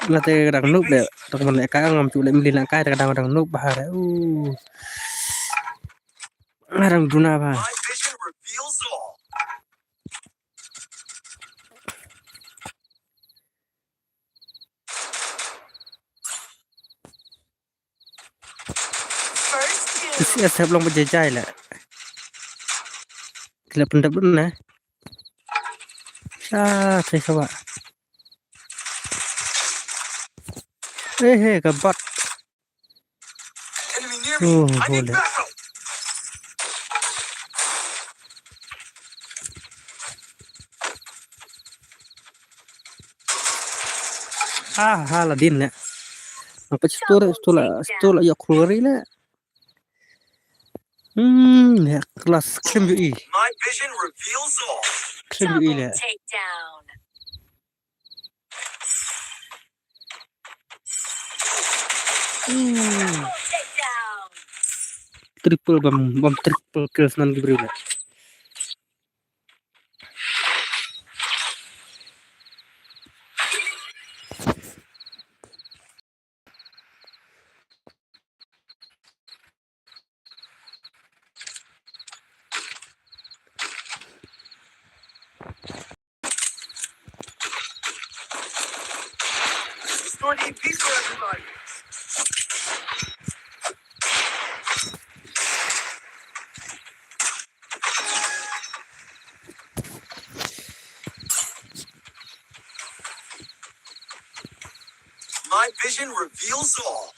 Nanti kadang noob deh. Teman lek kang ngam cu lek milih nak kai kadang noob bahar. Ngarang guna apa? My vision reveals all. First two. CS saya belum berjejai lah. Kila pendap dulu nah. Saya coba. Kebat. Enemy near me. I need Boleh. backup. Ladin lah. Apa stola ya keluar lah. Ya kelas KMUI. My vision reveals all. KMUI Double lah. takedown. Double takedown. Triple bom triple kills nan diberi lah. Restore the EP for everybody. My vision reveals all.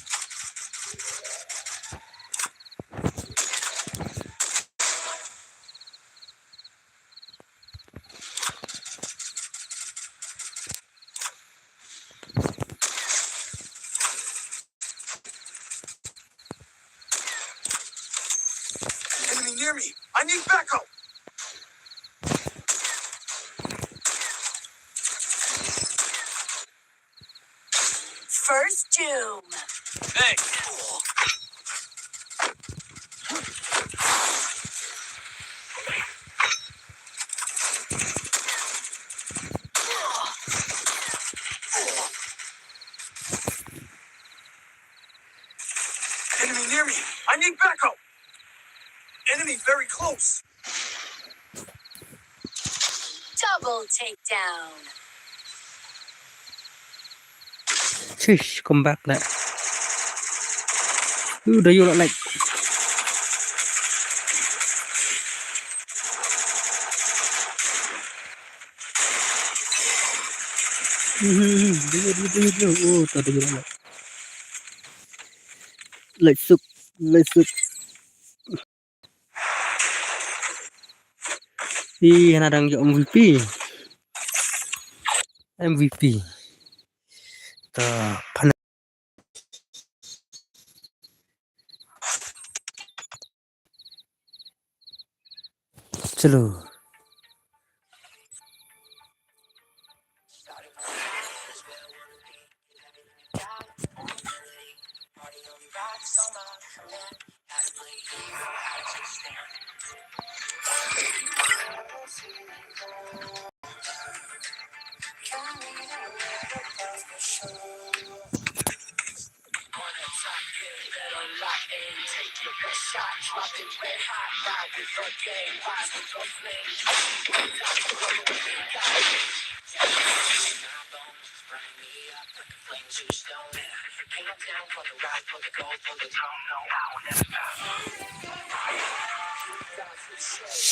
Enemy near me. I need backup. First doom. Hey. Enemy near me. I need backup. Enemy very close. Double takedown. Come back lah. Udah yuk like. Oh, tadi gimana? Let's look. Ih, nadang jo MVP. Ta pan chalo.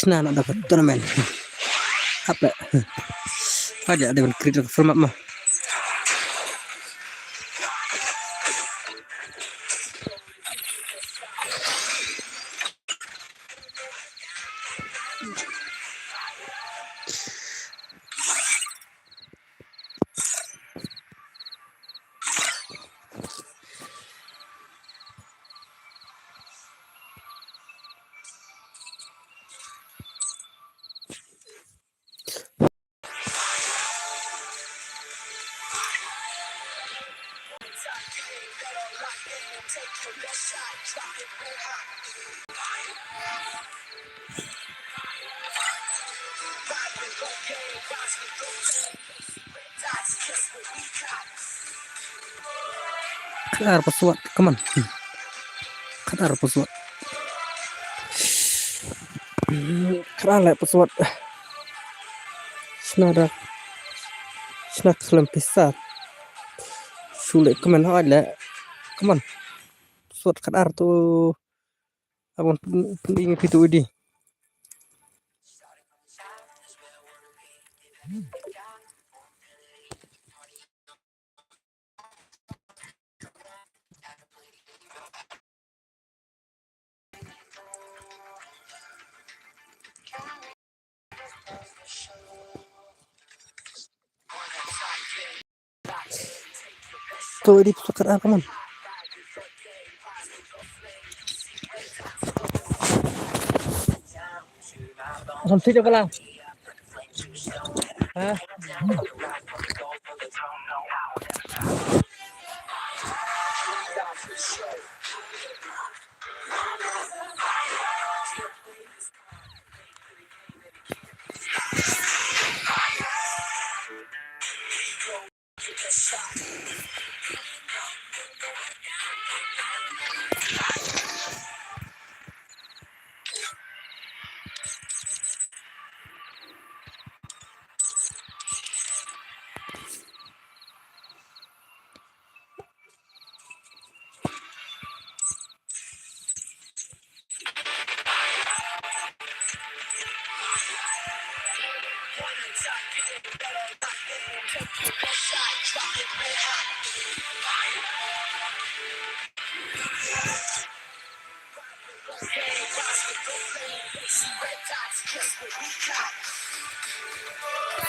Nah, nak dapat turnamen. Apa? Ada dengan creator format mah. Kadar pesawat, come on. Kadar pesawat. Kadar pesawat. Snarak. Snack lempisat. Sulit come on, ada. Come on. Pesawat kadar tuh. Abang penting itu di. Tuh di pesawat kadar, come on. Sampai juga lah. Hah?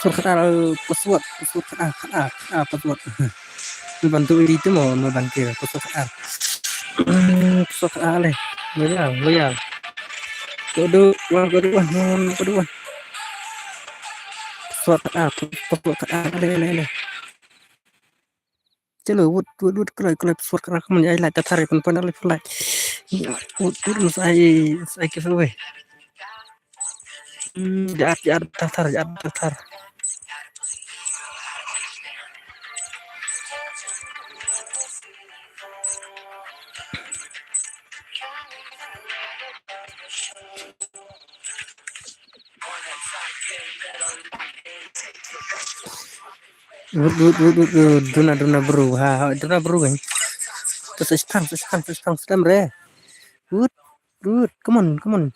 Pesawat pesawat membantu itu mau membantu pesawat pesawat leh loyal kedua pesawat leh chalo wood kalau pesawat kamu ya lah tarik pun leh fly wood saya kira weh jahat tatar Duna bro kan Terus sedang re. Good, good. Come on.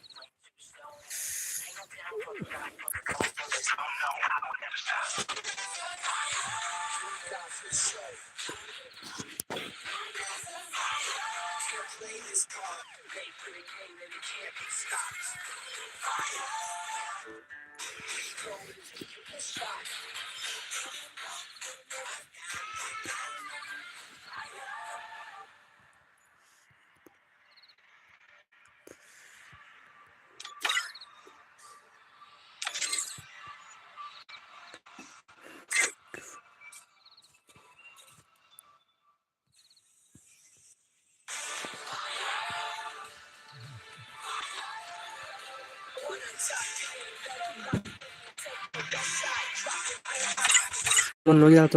Loyal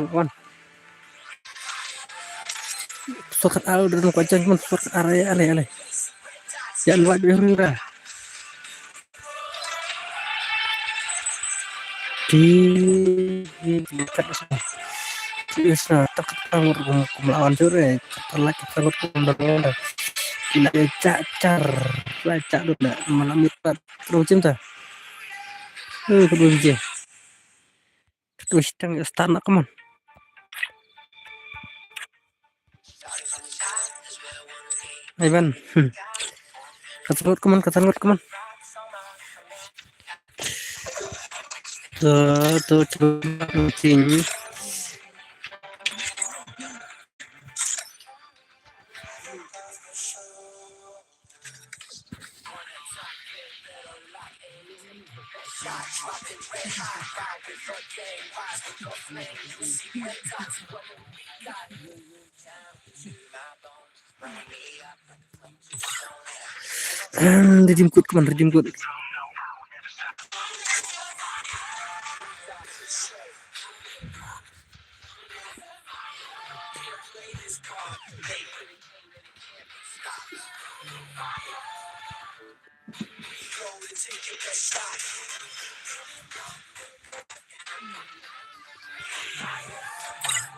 kawan. Sokat al dan kuacan cuman sokat area ale. Jangan buat biru dah. Di dekat sana. Biasa takut tanggur melawan sore. Kita kum tidak cacar. Baca dulu dah. Malam itu terus cinta. Kedua biji. Terus tang istana kaman. Ivan. Ketangut kaman. Tuh coba kucing. Redeem code kaman, redeem code.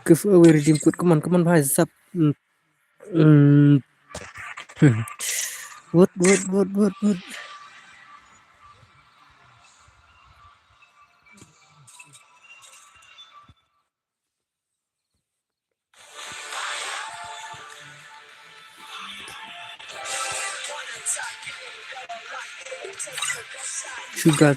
Giveaway redeem code kaman भाई सब wood sugar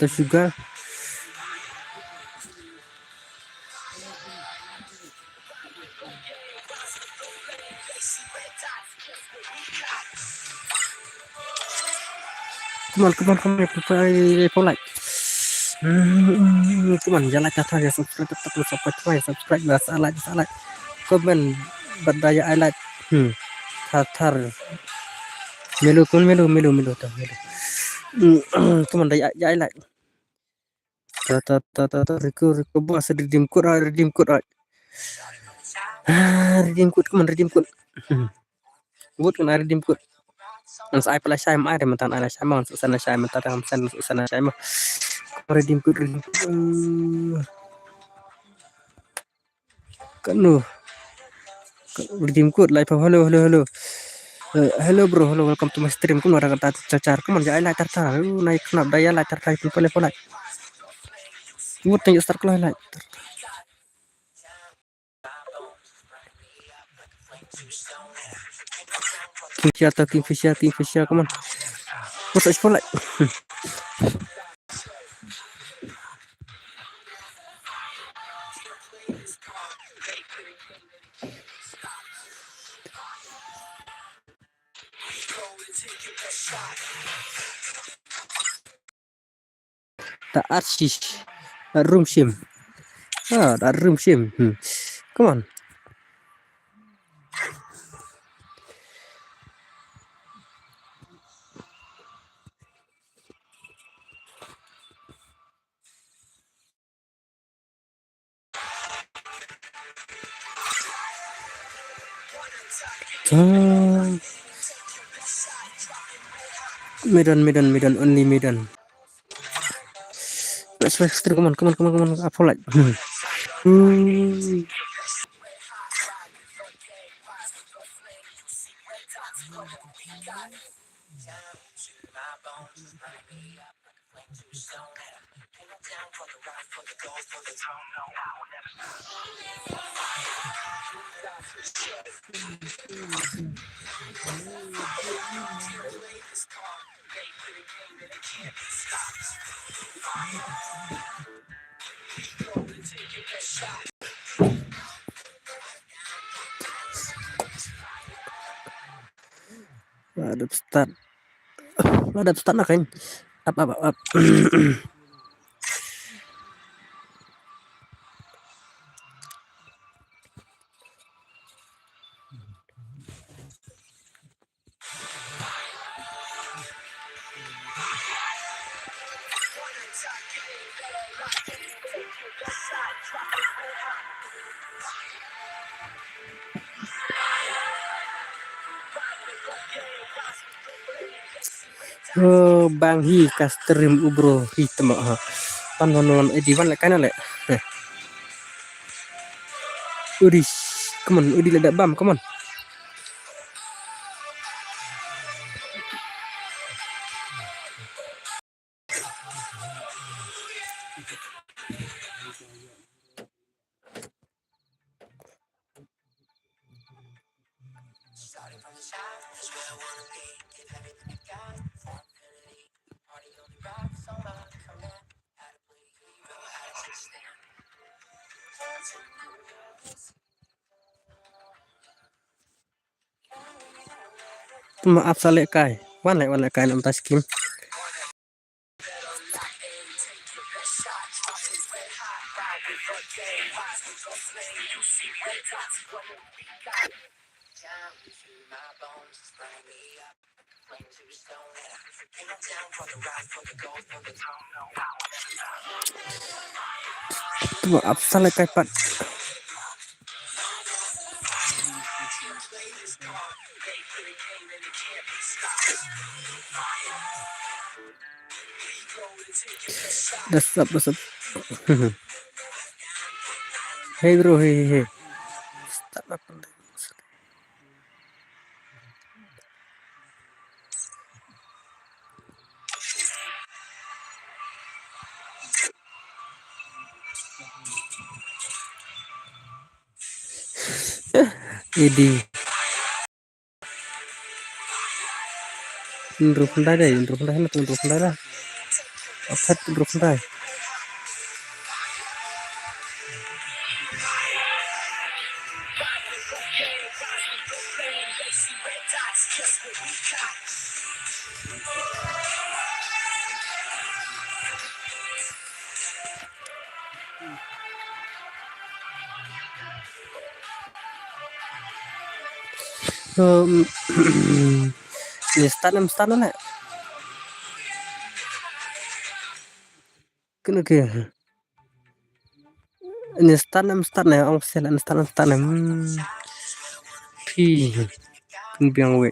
come on for like come on jangan kata ya subscribe bahasa like komen berdaya I like tar melu tuh come on daya I like Rico bos redeem code redeem code come on redeem code buat kena redeem code saya pula saya ada mentan ada saya mau sana saya mentan sana saya mau redeem code kan redeem code live hello bro welcome to my stream kun orang kata cacar kamu jangan like tartar naik kenap daya like tartar itu level like buat tunjuk start kalau like Kingfisher come on what's it for like the artist room sim that room sim come on Medan only Medan let's come on up for like Ada start nak kan? Up. Bang hi kastrim ubro hitam ha. Panon ediwan lek kana lek. Udi, come on, udi ledak bam, come on. Maaf salek kai. Wan lek kai nam taskim. Maaf salek kai pat. Dasap. Hey bro, hey. Start up. Idi. Indro pandai lah. Apa indro pandai? Ni start nak. Kena ke? Ini start na ong sel start na. Pi. Biang we.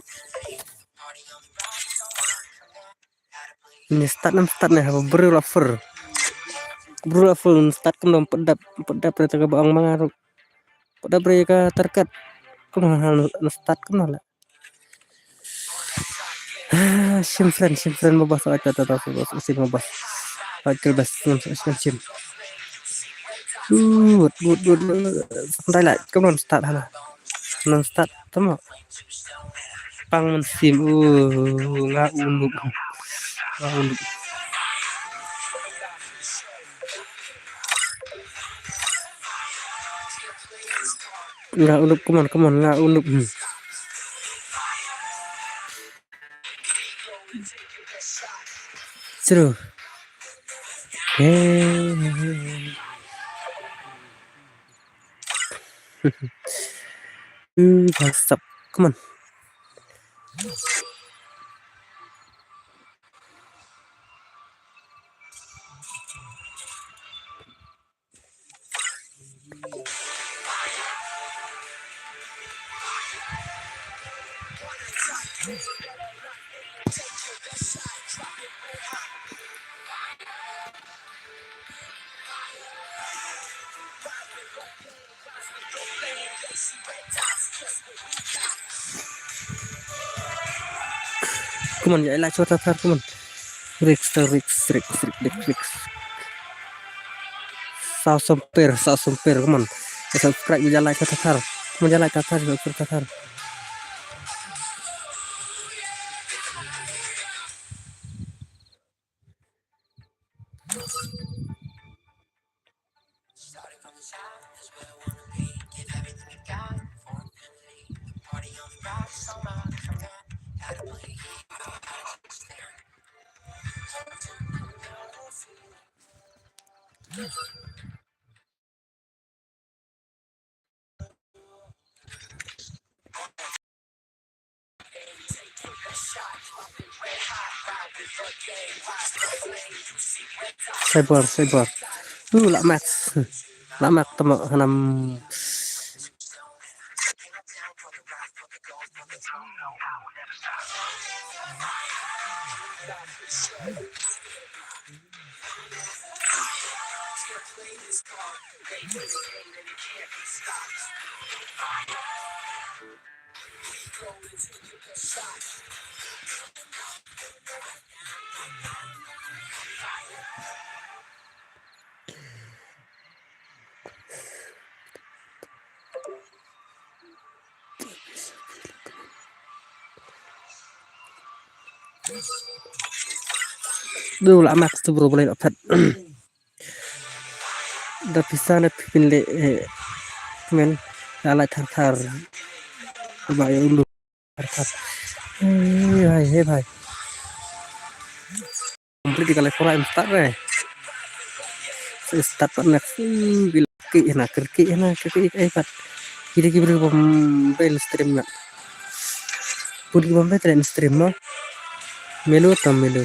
Ini start na ha berlafer. Start kena pedap terka bang mangaruk. Pedap mereka terkat. Kena start kena lah. Simfren mabas aja tata sim mabas. Pakai bas sim. Good. Sampai lah, kemana start hana. Non start temu. Pang sim nggak unduk. Nggak unduk, come on, nggak unduk. Seru. Stop. Come on. Come on, ya lah cuaca come on. Rix, Rix, Rix, Rix, Rix, Rix. Sao sempir, come on. Subscribe juga like tatar. Mau like tatar, subscribe tatar. Cyber, cyber. Lak max. Lak max temo hanam. Lak max tu bro boleh dapat. Dah bisa nak pilih men. Ala tatar. Baik dulu. Tatar. Hei bhai. Complete kali forum start eh. Start nak bila kerki pat. Kira bombel stream nak. Puri bombel trend stream no. Melo tam melo.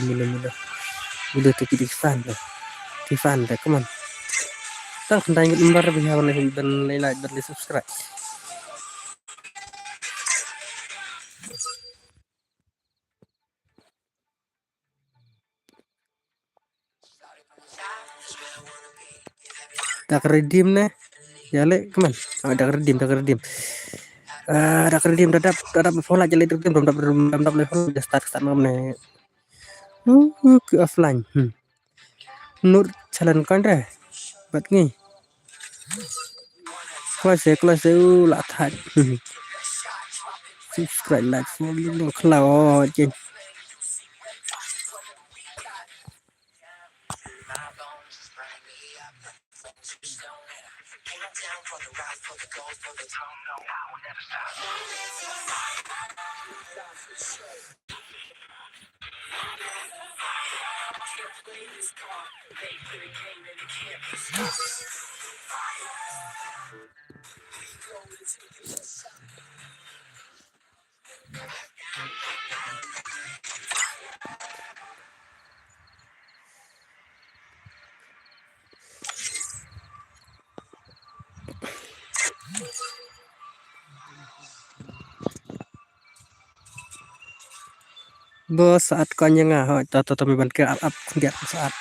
Udah tu kiri fan dah. Come on. Tang kendai lembar biar dan like dan subscribe. Tak redeem ne. Ya le, come on. Tak redeem. Tak redeem dadap follow aja le redeem belum level dah start mam ne. Ke offline. Nur jalan kan deh. Bat ni. Kelas lah tak. Subscribe like follow kalau je. Bos saat kau nyengah, tahu ban ke up dia saat.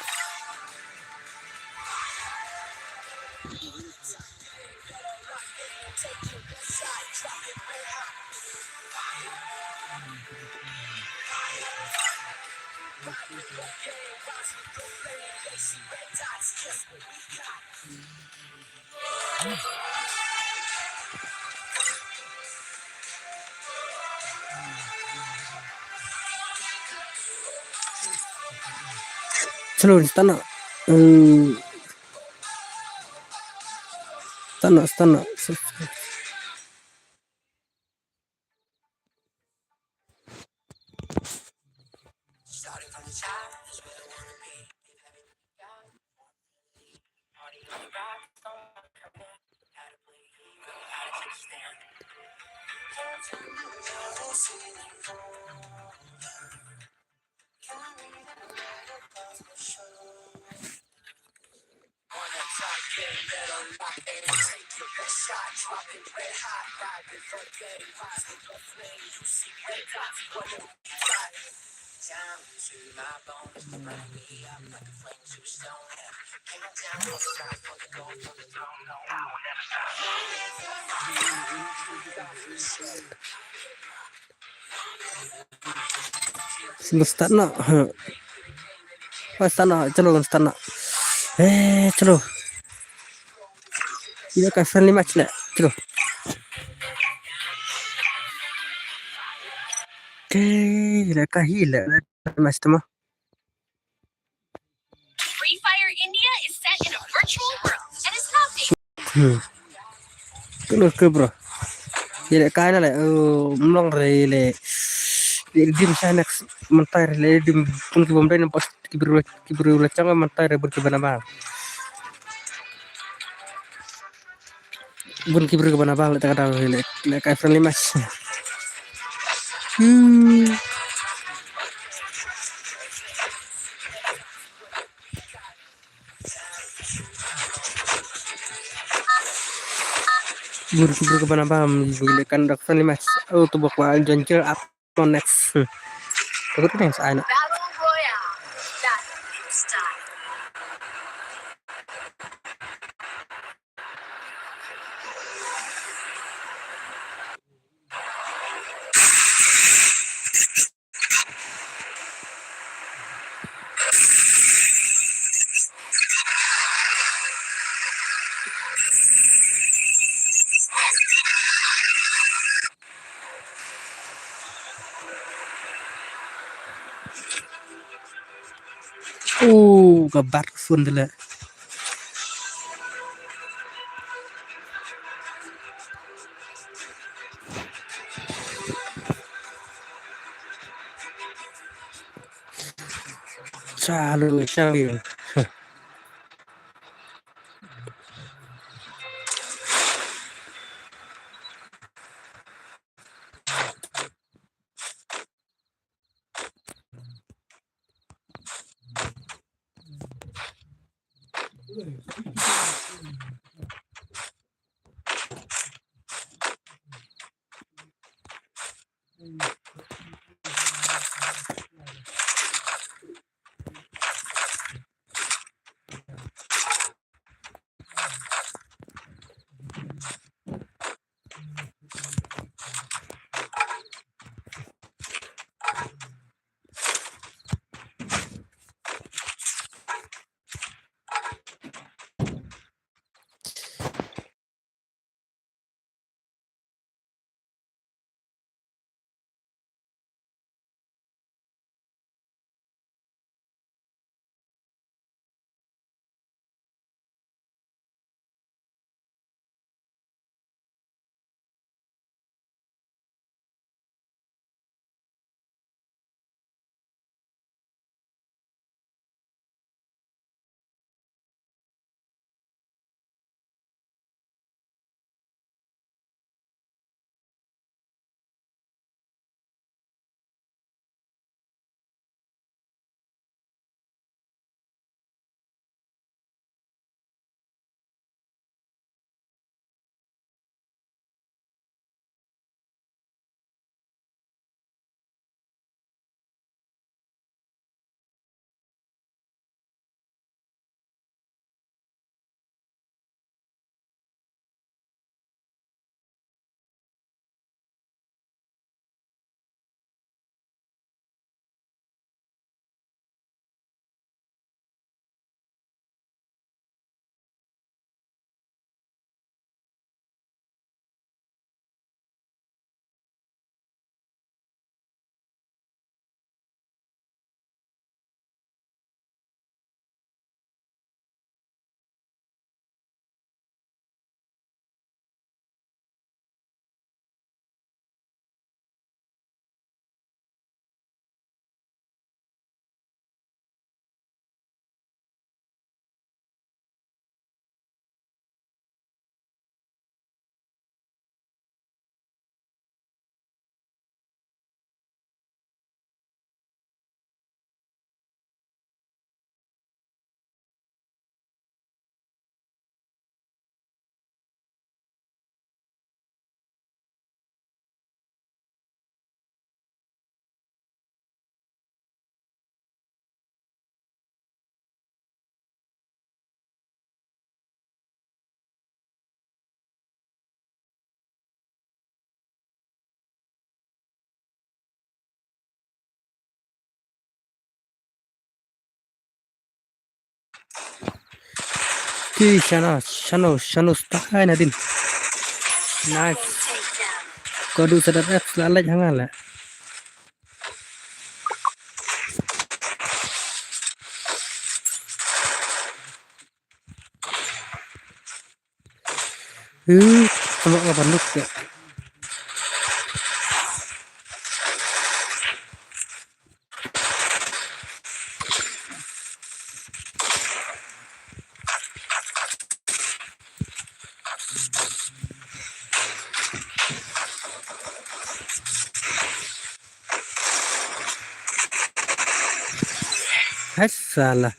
Seluruh tanah. Tanah. Semesta nak. Stana, chalo stana. Chalo. Ini kayak friendly match nih. Chalo. Ini kayak hila match tuh mah. Free Fire India is set in a virtual world and is happy. Tuh ke bro. Ini kayak nala. Melong rele. Dim sana mentar le dim pun kibom dan pas kibru lacang mentar berkibana bang. Bun kibru kibana bang letak ada le kayak friendly match. Bun kibru kibana bang le kan dak friendly match. Oh tuh bakal joncer up on next. Aku tuh yang sana. Battle Royale. Battle in style. Gabar sun dulu. Selalu selalu. Ki Shano style na din. Nice. Takedown. Kau duk sedap selalu jangan lah. Sama apa banduk ya. Hai salah.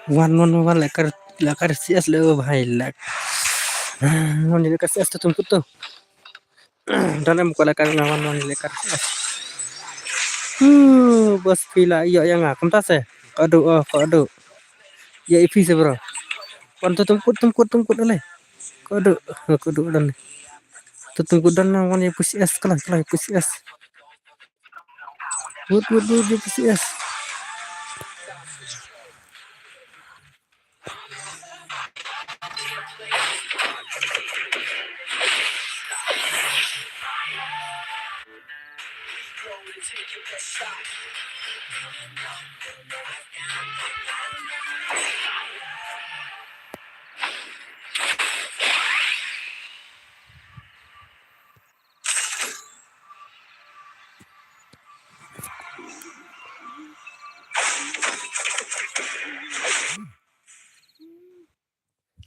One lekar CS le भाई luck one lekar CS तो तुमको तो dan em ko lekar ngawan wan lekar CS bos pila iya yang ngakam tas kado ya ipi se bro wan to tumkut ale kado dan to tumkut dan wan ya push S kelas push S wood push S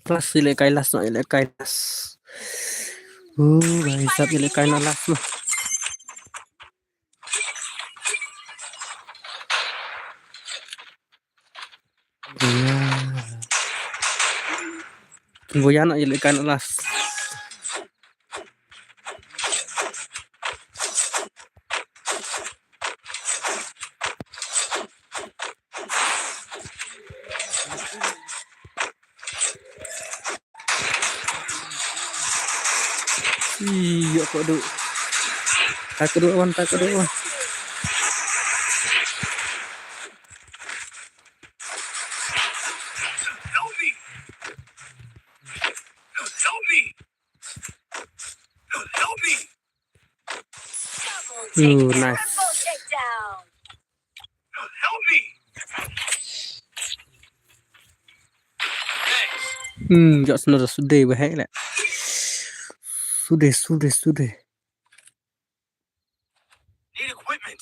kelas ile kailas no ile kailas guys sab ile kailas no Boyan ile kailas iya kok duk tak kedua wan Help me! Help me! Help me! nice Triple takedown. Help me! Thanks. jok sudah bahaya lah sudah Need equipment.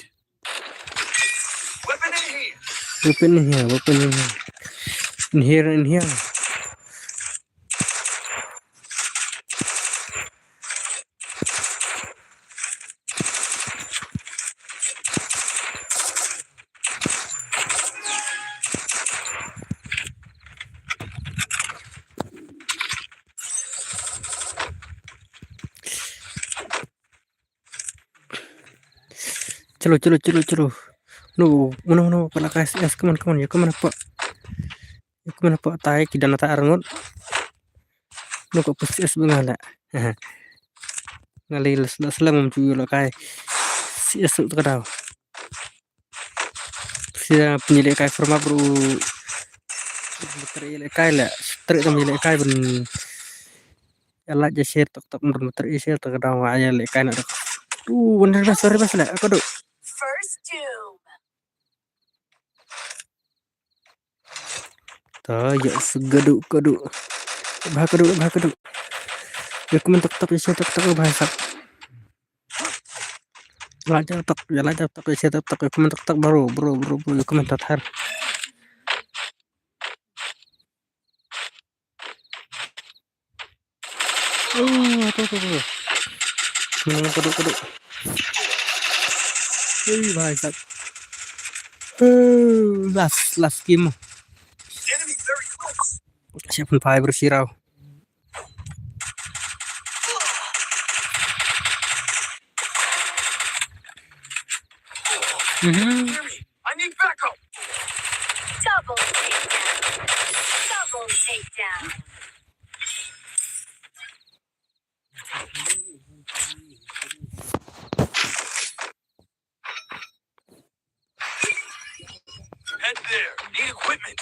Weapon in here. weapon in here Chalo. No, pala KSS, come on, ya kemana pak, tai kita nata arangot, no kok PCS bengala, ngalil selam cuy lo kai, CS tu kadau, sia penyilai kai forma bro, terilai kai lah, terilai kai ben, ala je share tok menurut terishare tu kadau aja le kai nak, bener sorry bas lah, aku duk. First doom. Ya segeduk bah keduk ya kemen tok isi tok bahasa lajar tok isi tok ya kemen tok bro ya kemen tathar tuh keduk भाई साहब last game Enemy very close. siapun fiber sirau Hear me. I need backup. Double takedown. Double takedown. Head there. Need equipment.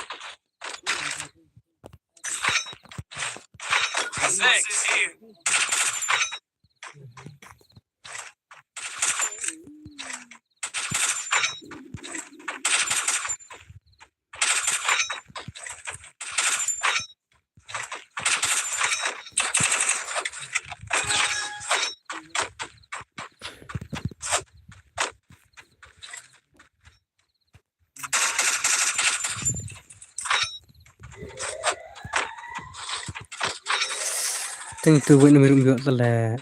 Thanks. Here. tentu buat nomor juga telah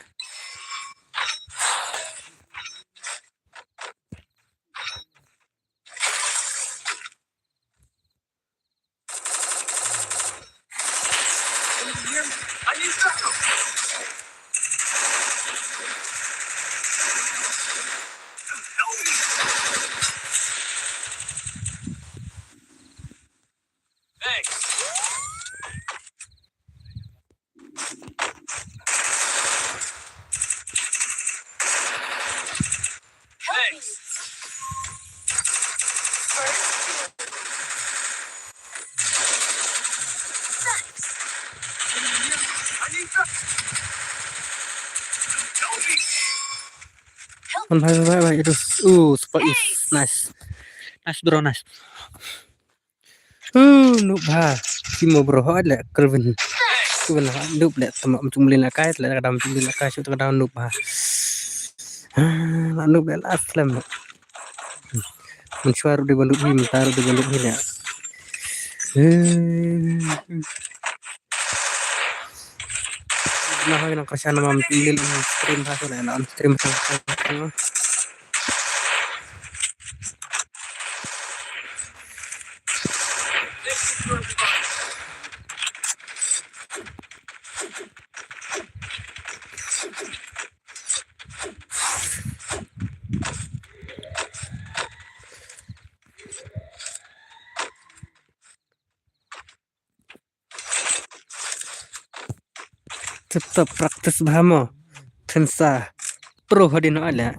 Hear me. I need backup. Help me. Thanks. Thanks. I need backup. Help me. Bye itu spot is nice bro nice noob ha Timo bro ada Kelvin noob le tama macam lina kai le kadam macam lina kai shoot kadam noob ha noob le aslam mensuaru di banduk ni taruh di banduk ni ya nah yang kasih nama macam stream ha na stream tetap praktis bahama tensa pro hadin ada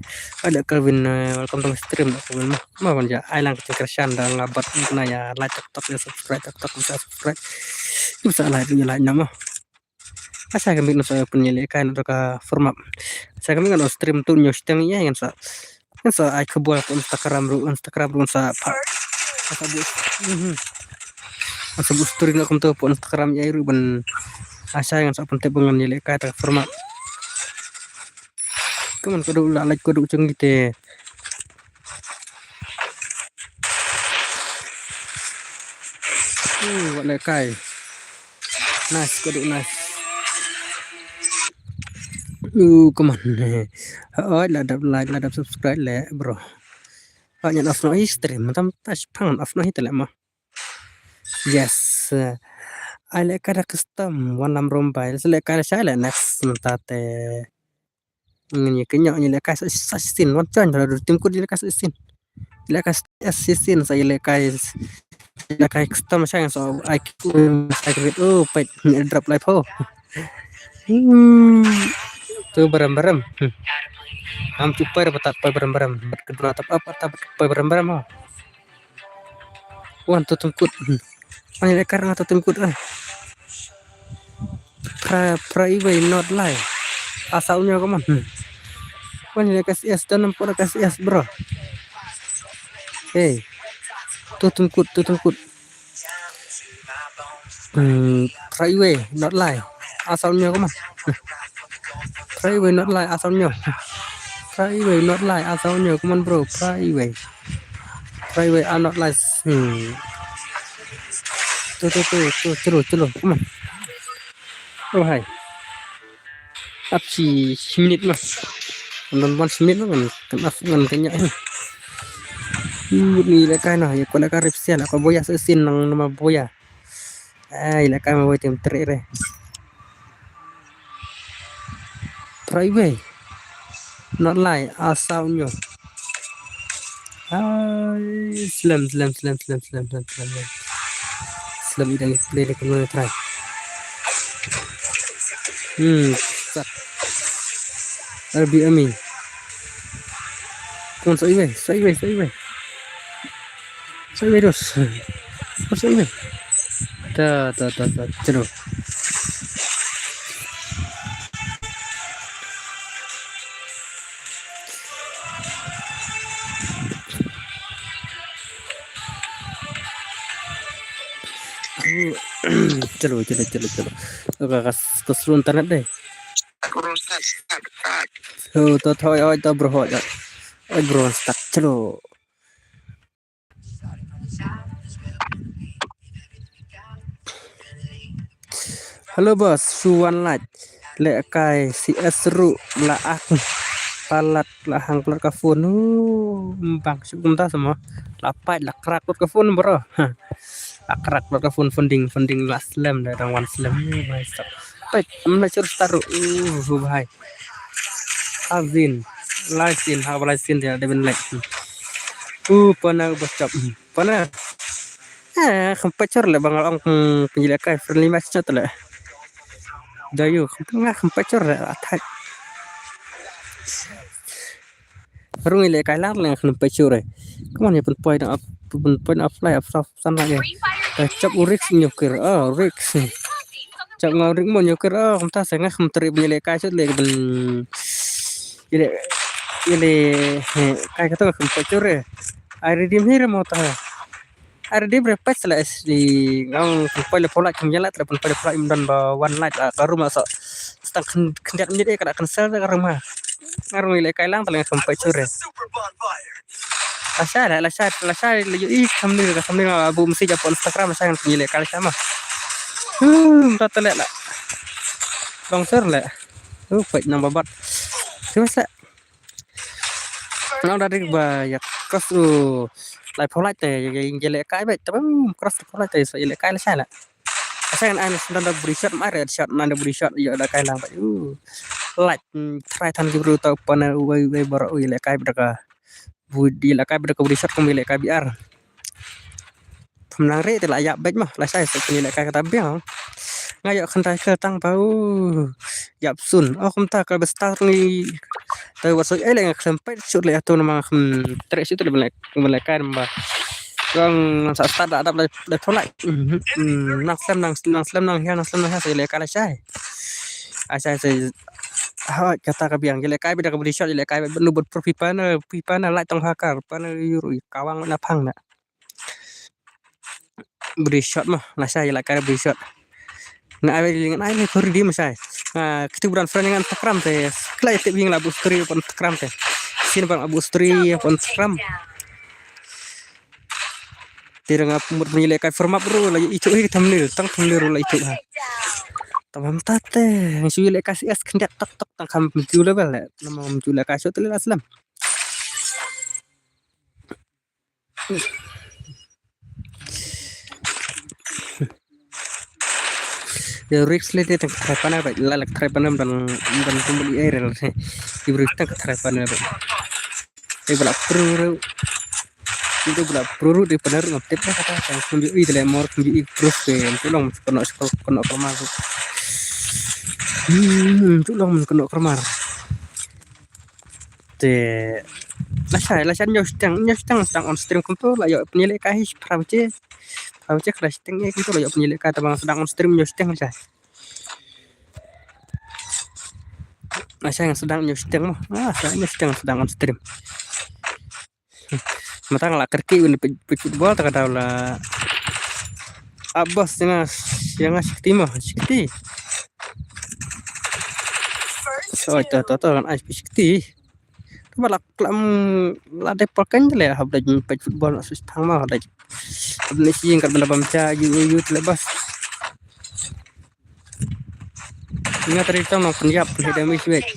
Kelvin welcome to stream Kelvin mah panja ailang kecerdasan dan ngabat kena ya like tak ya subscribe bisa subscribe bisa like nama asa kami no saya penyelidikan untuk format saya kami kan stream tuh news teng ya yang sa ai kebual ke Instagram ru sa asa bu story nak kumto po Instagram ya ru ban asa yang sa penting pengen nyelidikan tak format kaman kudu like kudu cung gitu what lekai nice kudu nice come on ladap like ladap subscribe le bro banyak afno stream tam touch pang afno hit le mah yes I like kada custom warna rombai selek kada saya next mentate ini kenyak ni lekas assassin wancan kalau timku dia lekas assassin lekas assassin saya lekas custom saya so I create pet drop live ho tu barang-barang am super betat barang-barang kedua tap apa tap barang-barang ho wan tu tungkut ani lekar atau tungkut private not live asalnya kaman wan lekas es dan nampak lekas es bro hey tu tungkut private not live asalnya kaman private not live asalnya kaman bro private are not live tu celur kaman oh hai up si minit mah nonton 1 minit kan maaf kan kayaknya Ni lekai no ya kola karip sia la ko boya sesin nang nama boya. Ai lekai ma boy tim tre re. Try way. Not lie asau nyo. Ai slam. Slam idang play de kono try. Sat. Arbi amin. Kon sai way. Sai dos. Sai way. Ta. Chalo. चलो keseru internet deh. तो thôi ơi tao bro hỏi ơi bro stuck चलो halo bos suwan laj lek kai CS seru lah aku palat lah hang pelat kafun bang syukum ta semua lapat lah kerak pelat kafun bro akrak pelat kafun funding last slam dah rangwan slam baik baik mencuri taruh bahai Azin Laisin Habalaisin dia ada benlek pernah bocap pernah kempacor lah bang orang penjelakai friendly match tu lah dayu kempacor lah attack rung ile kai lang lah kempacor kamu ni pun point apply sana lagi cak urix nyokir urix cak ngurix mau nyokir kita sangat kempteri penjelakai tu lagi ben ini kayak kata kempacor air dim hira mau tahu air dim repet lah di ngang pada pola kemjala terpun pada pola imdan ba one light karu masuk setang kendak menjadi kada cancel karu mah ngaru ile kailang telang kempacor Super bonfire. lasar lagi sambil abu mesti japon Instagram saya ile kali sama tak telek lah longsor lah baik nambah bat terus nó đã đi về có sự lại phô lại tệ vậy lệ cái vậy tapi có sự phô lại tệ sẽ lệ cái là sai anh đang beri shot mà red shot đang beri shot giờ đã cái làm vậy lại try thành cái bro tao pana we baru lệ cái berka budi lệ cái berka beri shot kembali lệ cái biar pemenang rate lah ya baik mah lah saya seperti lệ cái kata biang ngayak kentai ke tang bau yap sun không ta kalau besar ni tahu wasuk leng sampai shoot le atau nama trek situ le kan mbak yang start ada le tolak nang slam nang ya saya le kala sai saya kata ke biang le kai beda ke beri shot le kai benu buat pipa na lai tong hakar pana yuru kawang na pang na beri shot mah lah saya le kai beri shot na ai dengan ai le kori dia masai ketuburan friend dengan takram teh kelai teh bing labu stri pun takram teh sin bang abu stri pun takram tirang apumut menilai kai format bro lagi itu thumbnail la itu ha tamam tate ngisi le kasih es kendak tok tang kam menju level le nama menju le kasih tu le aslam ya Rex le te terapan apa lalak terapan dan kembali air lah diberi terapan apa belak pro di benar ngotip lah kata yang kumbi itu le mor kumbi proof ke tolong kena kemar tolong kena kemar te lasan nyostang on stream kumpu lah yo penilai kahis pravce kelas tengah itu lah yo penilai kata bang sedang on stream nyostang lah saya yang sedang nyostang mah saya nyostang sedang on stream matang lah kerki ini football tak ada lah abas yang sikti so itu kan sikti balak lam lade pakan le habda pej football asus tangma ada abnesi yang kan bamca yu lebas ingat cerita no penjap hedami switch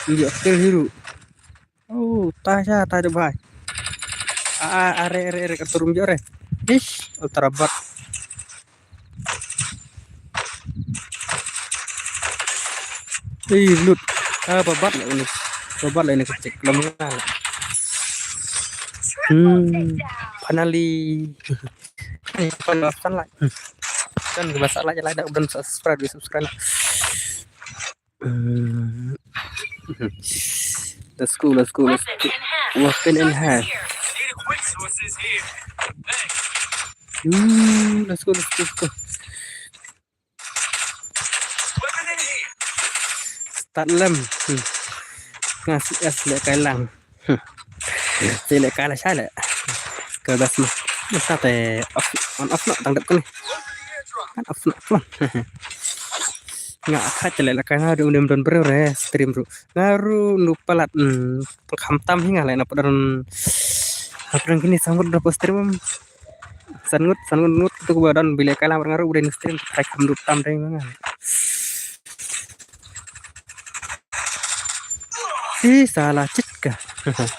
yo kill hero tasha ta de bhai Are turun jore. Ish, ultra bot. Lut. Babat lah ini. Babat lah ini kecil. Lemah. Finally. Penasaran lah. Dan masalah aja lah. Udah subscribe. Let's go. Weapon enhanced. Weapon in hand. Need a quick sources here. Thanks. Let's go. Weapon in here. Start lem. Ngasih es lek kai lang. Saya lek kai lah saya lek. Ke das mah. Masa teh on off nak tang dep kan. Kan off nak. Nggak aja lek kai ngaru undem bro re stream bro. Ngaru nu palat penghamtam hingga lek napa dan gini sanggut dapat stream. Sangut tu badan bila kai lang ngaru udah stream kai ham tam deh mangan. Salah cik kah?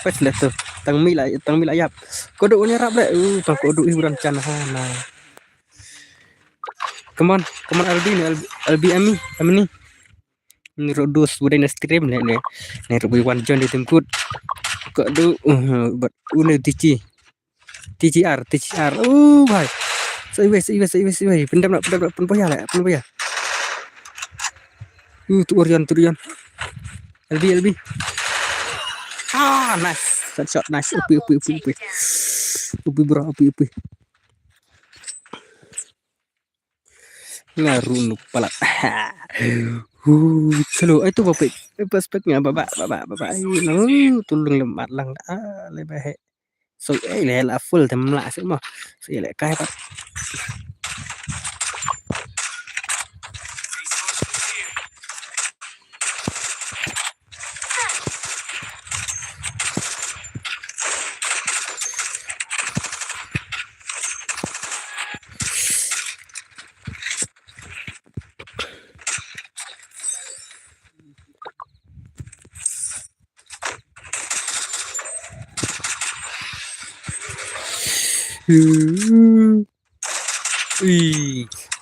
Pas lah tu. Tang mi lah yap. Kodok ni rap dah. Tang kodok hiburan cana na. Come on Albi Ami ni. Ni rodos budai na stream ni. Ni rubi one join di tempat. Kodok but une TGR. Bhai. Sai. Pendam pun payah. Tu Orion. Albi. Nice. Shot nice. Upi. Upi bro. Ngaru palat. Selo itu bapak. Perspeknya bapak. Tulung lemat lang. Lebih. So lah full tem lah semua. Saya lek kai pak.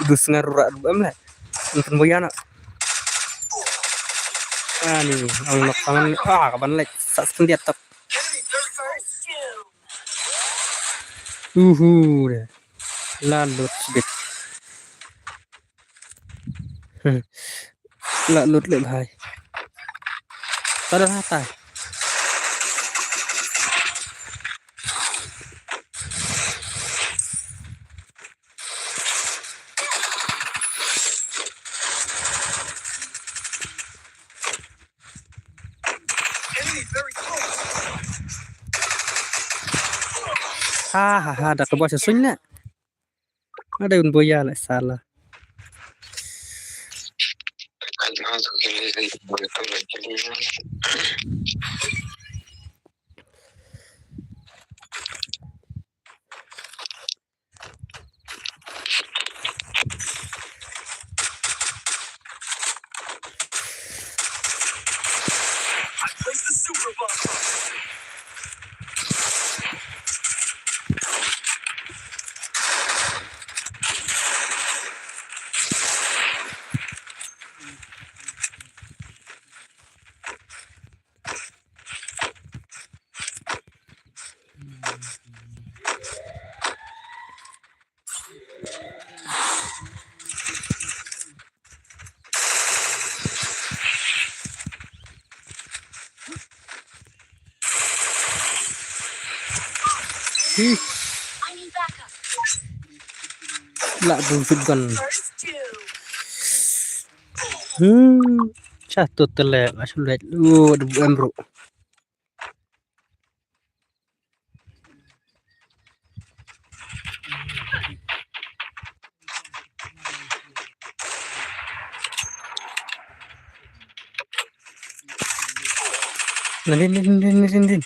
Dus ngarurak dua lah. Nonton boyana. Ni, ang nakangan kaban lek sa sendiat tak. Lalut bit. Lalut le bhai. Tada hata. Dah ke bawah sesunya. Ada un boya lah salah. Place the super bomb. I need backup. Lah bukan. First two. Satu telek sulit. Debuan bro. Din.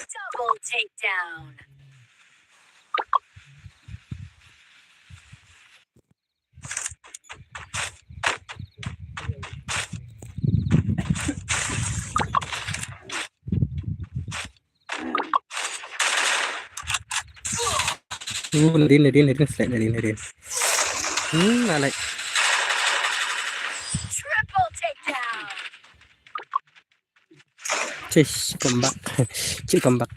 Double takedown. Nadine, select Nadine. I like. Triple takedown. Chase, come back. She come back.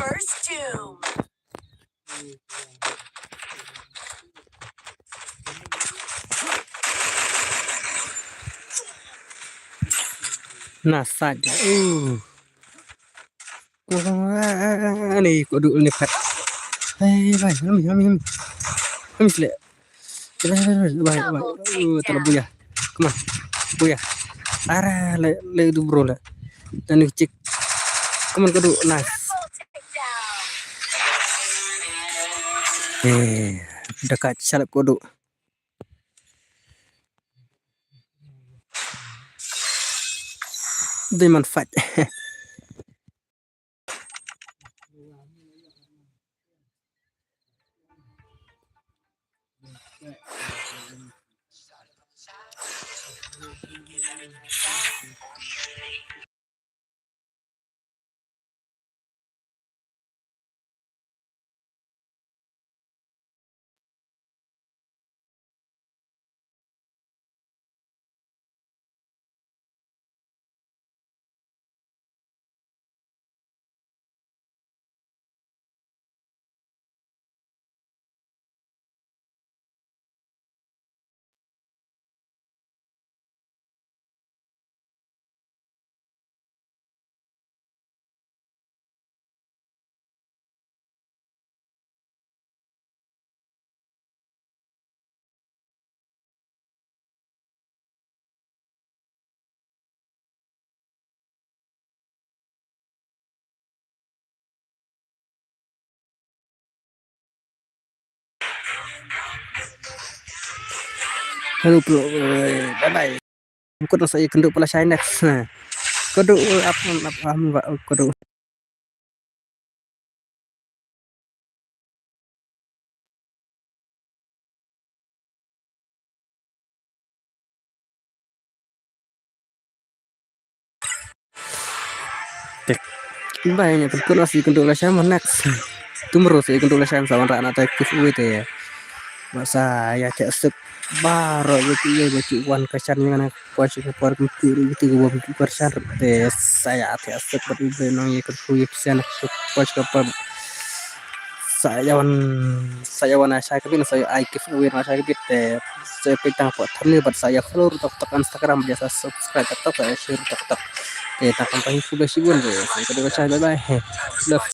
First doom. Nah saja. Nih, kok dulu nih, Pat. Hei, bye. Kami selek. Bye. Terlalu ya. Come on. Buya. Arah, le itu bro lah. Dan cek. Come on, kudu nice. Triple takedown. Dekat salap kudu. Diamond fight. Halo bro, bye. Kudu saya kenduk pala China. Kudu apa mbak kudu. Banyak betul sih kenduk pala China next. Tumro sih kenduk pala China sama anak aktif ya. Masa ya cek sep baro gitu ya baju wan kacan yang kuasa kepar kumpul gitu gua persen tes saya hati sep beribu nong ikut kuip sen kuasa kepar saya wan saya kepin saya aikif uir saya kepin saya pitang pot terni buat saya follow tok Instagram biasa subscribe tok saya share tok kita kampanye sudah sih gue saya kedua saya bye bye love